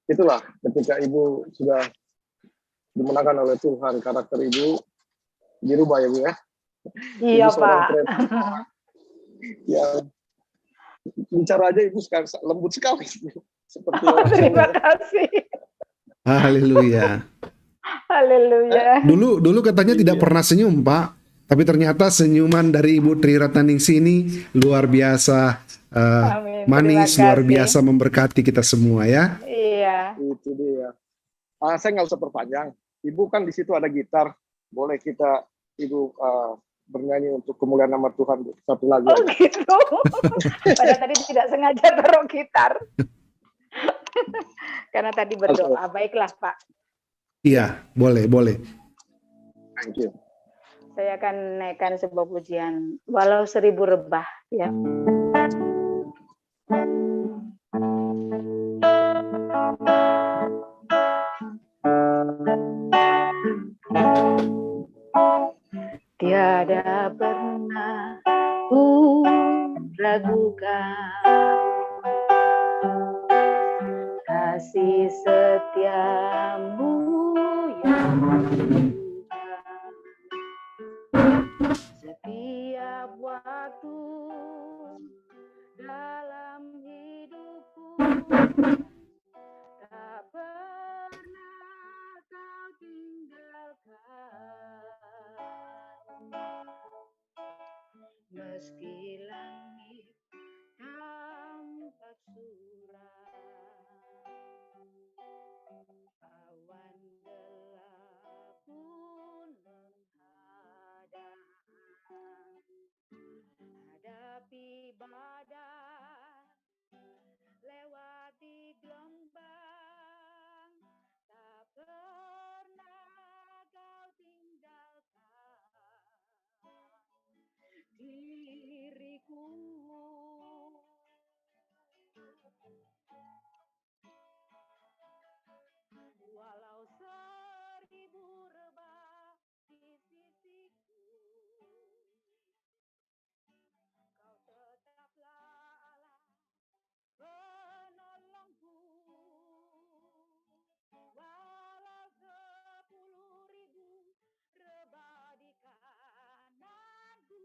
Itulah ketika Ibu sudah dimenangkan oleh Tuhan, karakter Ibu dirubah ya Bu ya. Iya Pak. Ya, bicara aja Ibu sekarang lembut sekali. Seperti Terima kasih. Haleluya. Haleluya. Dulu katanya tidak pernah senyum Pak, tapi ternyata senyuman dari Ibu Tri Ratnaningsih ini luar biasa, manis, luar biasa memberkati kita semua ya. Iya. Itu dia. Saya nggak usah perpanjang. Ibu kan di situ ada gitar, boleh kita Ibu bernyanyi untuk kemuliaan nama Tuhan satu lagu. Oh gitu. Padahal tadi tidak sengaja taruh gitar. Karena tadi berdoa. Baiklah Pak. Iya, boleh. Thank you. Saya akan naikkan sebuah pujian, walau 1000 rebah ya. Tiada pernah ku ragukan kasih setiamu yang setiap waktu dalam hidupku, tak pernah kau tinggalkan. Meski langit tampak suram, awan gelap pun menghadang, hadapi badai, lewati gelombang, tak pernah kau tinggalkan diriku. Walau 1000 rebah di sisiku, kau tetaplah Allah penolongku. Walau 10.000 rebah di kananku,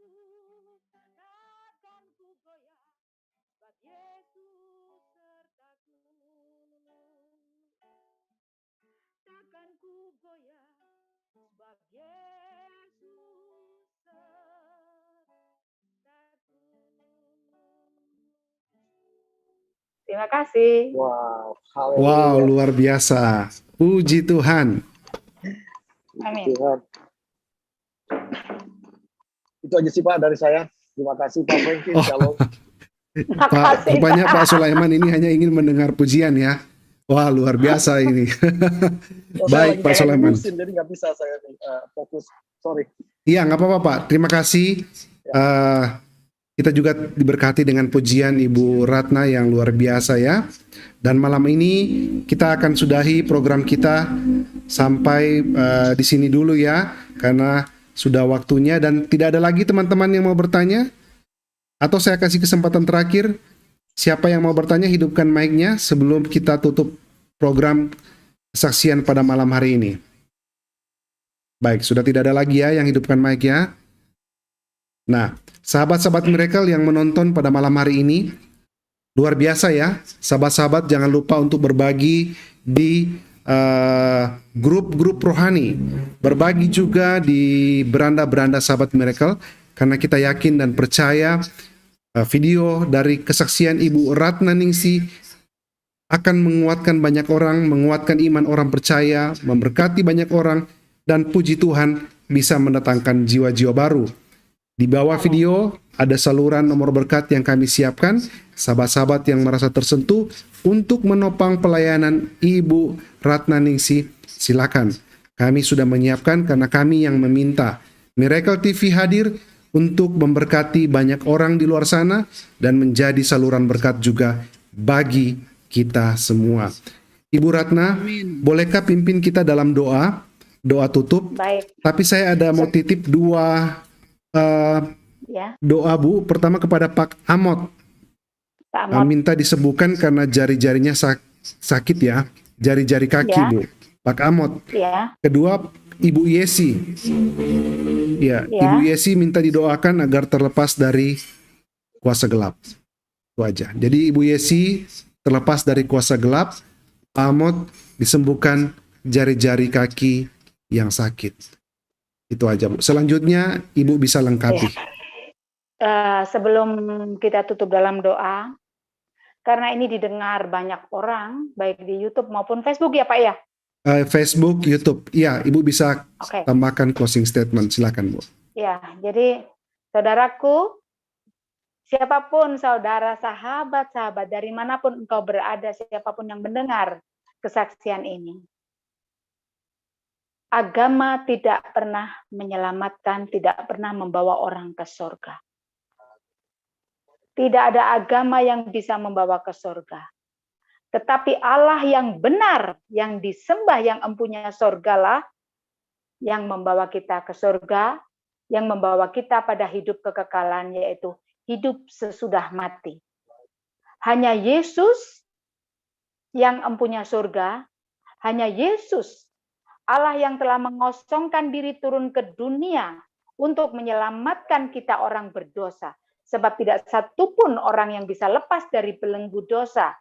takkan ku goyah, sebab Yesus sertaku. Takkan ku goyah, sebab Yesus sertaku. Terima kasih. Wow, luar biasa. Puji Tuhan. Amin. Tuhan. Itu aja sih Pak dari saya. Terima kasih Pak Franky. Shalom. Rupanya Pak Sulaiman ini hanya ingin mendengar pujian ya. Wah, luar biasa ini. Baik Pak Sulaiman. Jadi nggak bisa saya fokus. Sorry. Iya, nggak apa-apa Pak. Terima kasih. Kita juga diberkati dengan pujian Ibu Ratna yang luar biasa ya. Dan malam ini kita akan sudahi program kita sampai di sini dulu ya, karena sudah waktunya dan tidak ada lagi teman-teman yang mau bertanya. Atau saya kasih kesempatan terakhir, siapa yang mau bertanya hidupkan mic-nya sebelum kita tutup program kesaksian pada malam hari ini. Baik, sudah tidak ada lagi ya yang hidupkan mic ya. Nah, sahabat-sahabat Miracle yang menonton pada malam hari ini, Luar biasa ya, sahabat-sahabat, jangan lupa untuk berbagi di grup-grup rohani, berbagi juga di beranda-beranda sahabat Miracle, karena kita yakin dan percaya video dari kesaksian Ibu Ratna Ningsih akan menguatkan banyak orang, menguatkan iman orang percaya, memberkati banyak orang, dan puji Tuhan bisa mendatangkan jiwa-jiwa baru. Di bawah video ada saluran nomor berkat yang kami siapkan. Sahabat-sahabat yang merasa tersentuh untuk menopang pelayanan Ibu Ratna Ningsih, silakan. Kami sudah menyiapkan karena kami yang meminta. Miracle TV hadir untuk memberkati banyak orang di luar sana dan menjadi saluran berkat juga bagi kita semua. Ibu Ratna, bolehkah pimpin kita dalam doa tutup? Baik. Tapi saya ada mau titip dua doa, Bu. Pertama kepada Pak Amot. Pak Amot. Minta disembuhkan karena jari-jarinya sakit ya, jari-jari kaki, Bu. Pak Amot. Kedua, Ibu Yesi. Ibu Yesi minta didoakan agar terlepas dari kuasa gelap. Itu aja. Jadi Ibu Yesi terlepas dari kuasa gelap, Pak Amot disembuhkan jari-jari kaki yang sakit. Itu aja, Bu. Selanjutnya Ibu bisa lengkapi. Sebelum kita tutup dalam doa, karena ini didengar banyak orang, baik di YouTube maupun Facebook ya Pak ya? Facebook, YouTube. Ya, Ibu bisa tambahkan closing statement. Silakan, Bu. Ya, jadi saudaraku, siapapun saudara, sahabat-sahabat, dari manapun engkau berada, siapapun yang mendengar kesaksian ini, agama tidak pernah menyelamatkan, tidak pernah membawa orang ke surga. Tidak ada agama yang bisa membawa ke surga. Tetapi Allah yang benar, yang disembah, yang empunya surgalah, yang membawa kita ke surga, yang membawa kita pada hidup kekekalan, yaitu hidup sesudah mati. Hanya Yesus yang empunya surga, hanya Yesus, Allah yang telah mengosongkan diri turun ke dunia untuk menyelamatkan kita orang berdosa. Sebab tidak satupun orang yang bisa lepas dari belenggu dosa.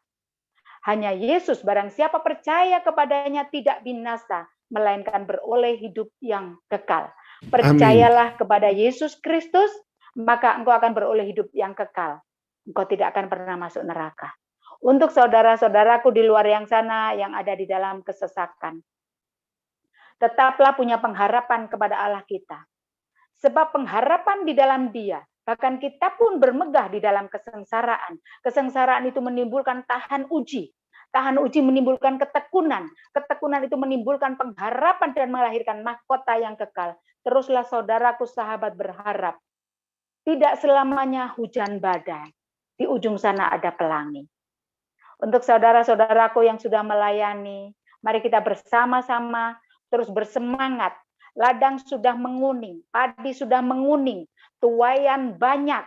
Hanya Yesus, barang siapa percaya kepadanya tidak binasa, melainkan beroleh hidup yang kekal. Percayalah kepada Yesus Kristus, maka engkau akan beroleh hidup yang kekal. Engkau tidak akan pernah masuk neraka. Untuk saudara-saudaraku di luar yang sana, yang ada di dalam kesesakan, tetaplah punya pengharapan kepada Allah kita. Sebab pengharapan di dalam Dia, bahkan kita pun bermegah di dalam kesengsaraan. Kesengsaraan itu menimbulkan tahan uji. Tahan uji menimbulkan ketekunan. Ketekunan itu menimbulkan pengharapan dan melahirkan mahkota yang kekal. Teruslah saudaraku, sahabat, berharap. Tidak selamanya hujan badai. Di ujung sana ada pelangi. Untuk saudara-saudaraku yang sudah melayani, mari kita bersama-sama terus bersemangat. Ladang sudah menguning, padi sudah menguning, tuaian banyak.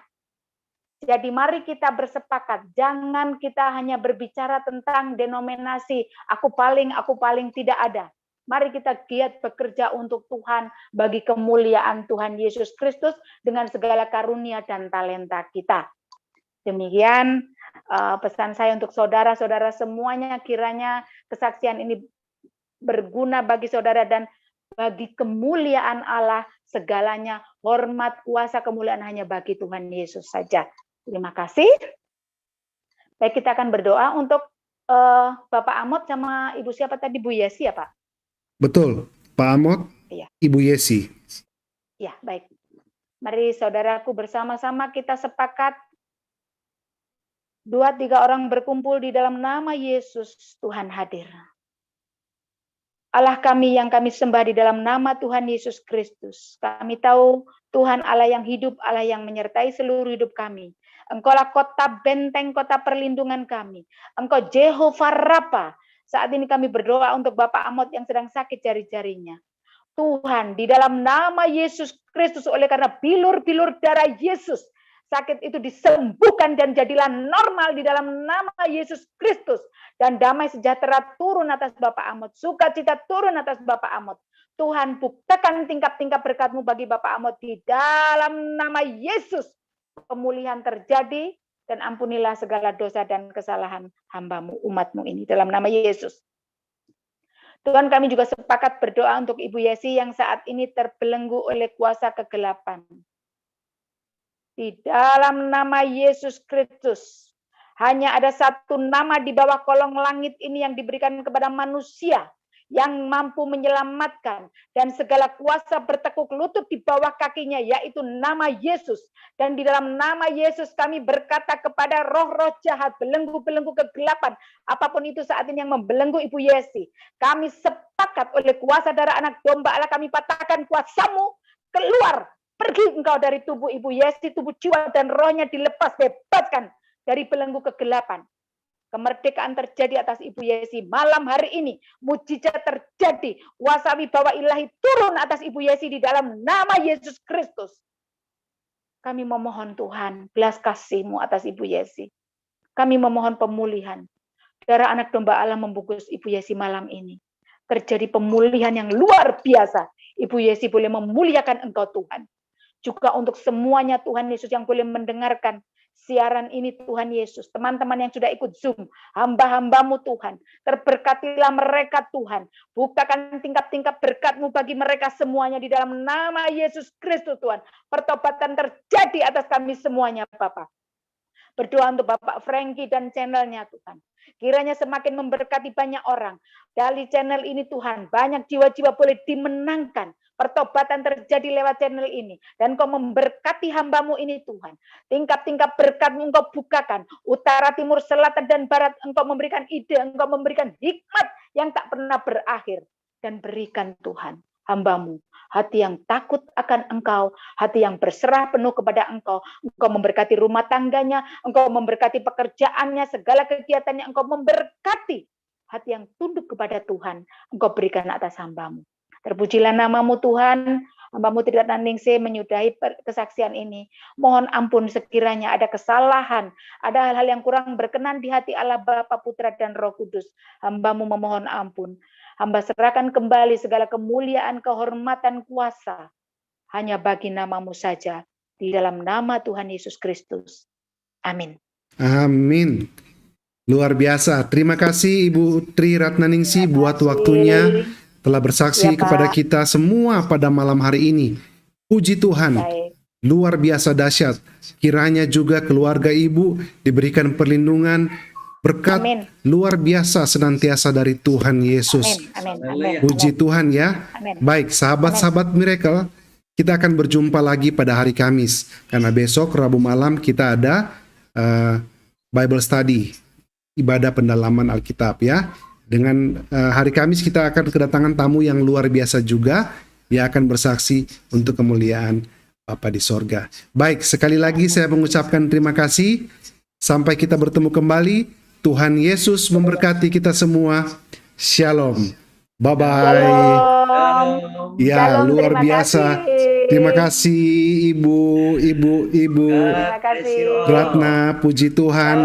Jadi mari kita bersepakat, jangan kita hanya berbicara tentang denominasi, aku paling tidak ada. Mari kita giat bekerja untuk Tuhan, bagi kemuliaan Tuhan Yesus Kristus dengan segala karunia dan talenta kita. Demikian pesan saya untuk saudara-saudara semuanya, kiranya kesaksian ini berguna bagi saudara dan bagi kemuliaan Allah, segalanya hormat, kuasa, kemuliaan hanya bagi Tuhan Yesus saja. Terima kasih. Baik, kita akan berdoa untuk Bapak Amot sama Ibu siapa tadi, Bu Yesi ya Pak? Betul, Pak Amot, iya. Ibu Yesi. Ya, baik. Mari saudaraku bersama-sama kita sepakat, 2-3 orang berkumpul di dalam nama Yesus, Tuhan hadir. Allah kami yang kami sembah di dalam nama Tuhan Yesus Kristus. Kami tahu Tuhan Allah yang hidup, Allah yang menyertai seluruh hidup kami. Engkaulah kota benteng, kota perlindungan kami. Engkau Jehovah Rafa. Saat ini kami berdoa untuk Bapak Amot yang sedang sakit jari-jarinya. Tuhan, di dalam nama Yesus Kristus, oleh karena bilur-bilur darah Yesus, sakit itu disembuhkan dan jadilah normal di dalam nama Yesus Kristus. Dan damai sejahtera turun atas Bapak Amot. Sukacita turun atas Bapak Amot. Tuhan, buktikan tingkap-tingkap berkat-Mu bagi Bapak Amot di dalam nama Yesus. Pemulihan terjadi dan ampunilah segala dosa dan kesalahan hamba-Mu, umat-Mu ini. Dalam nama Yesus. Tuhan, kami juga sepakat berdoa untuk Ibu Yesi yang saat ini terbelenggu oleh kuasa kegelapan. Di dalam nama Yesus Kristus, hanya ada satu nama di bawah kolong langit ini yang diberikan kepada manusia yang mampu menyelamatkan, dan segala kuasa bertekuk lutut di bawah kakinya, yaitu nama Yesus. Dan di dalam nama Yesus kami berkata kepada roh-roh jahat, belenggu-belenggu kegelapan, apapun itu saat ini yang membelenggu Ibu Yesi, kami sepakat oleh kuasa darah anak domba Allah, kami patahkan kuasamu, keluar, pergi engkau dari tubuh Ibu Yesi, tubuh jiwa dan rohnya dilepas, bebaskan dari belenggu kegelapan. Kemerdekaan terjadi atas Ibu Yesi malam hari ini. Mujizat terjadi. Kuasa wibawa ilahi turun atas Ibu Yesi di dalam nama Yesus Kristus. Kami memohon Tuhan, belas kasih-Mu atas Ibu Yesi. Kami memohon pemulihan. Darah anak domba Allah membungkus Ibu Yesi malam ini. Terjadi pemulihan yang luar biasa. Ibu Yesi boleh memuliakan Engkau Tuhan. Juga untuk semuanya Tuhan Yesus yang boleh mendengarkan siaran ini Tuhan Yesus, teman-teman yang sudah ikut Zoom, hamba-hamba-Mu Tuhan, terberkatilah mereka Tuhan, bukakan tingkap-tingkap berkat-Mu bagi mereka semuanya di dalam nama Yesus Kristus Tuhan, pertobatan terjadi atas kami semuanya Bapak. Berdoa untuk Bapak Frankie dan channelnya Tuhan, kiranya semakin memberkati banyak orang, dari channel ini Tuhan, banyak jiwa-jiwa boleh dimenangkan, pertobatan terjadi lewat channel ini. Dan Engkau memberkati hamba-Mu ini Tuhan. Tingkap-tingkap berkat-Mu Engkau bukakan. Utara, timur, selatan, dan barat Engkau memberikan ide. Engkau memberikan hikmat yang tak pernah berakhir. Dan berikan Tuhan hamba-Mu hati yang takut akan Engkau. Hati yang berserah penuh kepada Engkau. Engkau memberkati rumah tangganya. Engkau memberkati pekerjaannya. Segala kegiatannya Engkau memberkati. Hati yang tunduk kepada Tuhan. Engkau berikan atas hamba-Mu. Terpujilah nama-Mu Tuhan, hamba-Mu Tri Ratnaningsih menyudahi kesaksian ini. Mohon ampun sekiranya ada kesalahan, ada hal-hal yang kurang berkenan di hati Allah Bapa, Putra, dan Roh Kudus. Hamba-Mu memohon ampun. Hamba serahkan kembali segala kemuliaan, kehormatan, kuasa. Hanya bagi nama-Mu saja, di dalam nama Tuhan Yesus Kristus. Amin. Amin. Luar biasa. Terima kasih Ibu Tri Ratnaningsih buat waktunya. Telah bersaksi Ya, Pak. kepada kita semua pada malam hari ini. Puji Tuhan, Baik. luar biasa dahsyat. Kiranya juga keluarga Ibu diberikan perlindungan, berkat Amin. luar biasa senantiasa dari Tuhan Yesus. Amin. Amin. Puji Tuhan ya. Amin. Baik, sahabat-sahabat Miracle, kita akan berjumpa lagi pada hari Kamis. Karena besok Rabu malam kita ada Bible Study, ibadah pendalaman Alkitab ya. Dengan hari Kamis kita akan kedatangan tamu yang luar biasa juga yang akan bersaksi untuk kemuliaan Bapa di sorga. Baik, sekali lagi saya mengucapkan terima kasih. Sampai kita bertemu kembali. Tuhan Yesus memberkati kita semua. Shalom. Bye-bye. Shalom. Ya, Shalom, luar terima biasa. kasih. Terima kasih Ibu Terima kasih. Ratna, puji Tuhan.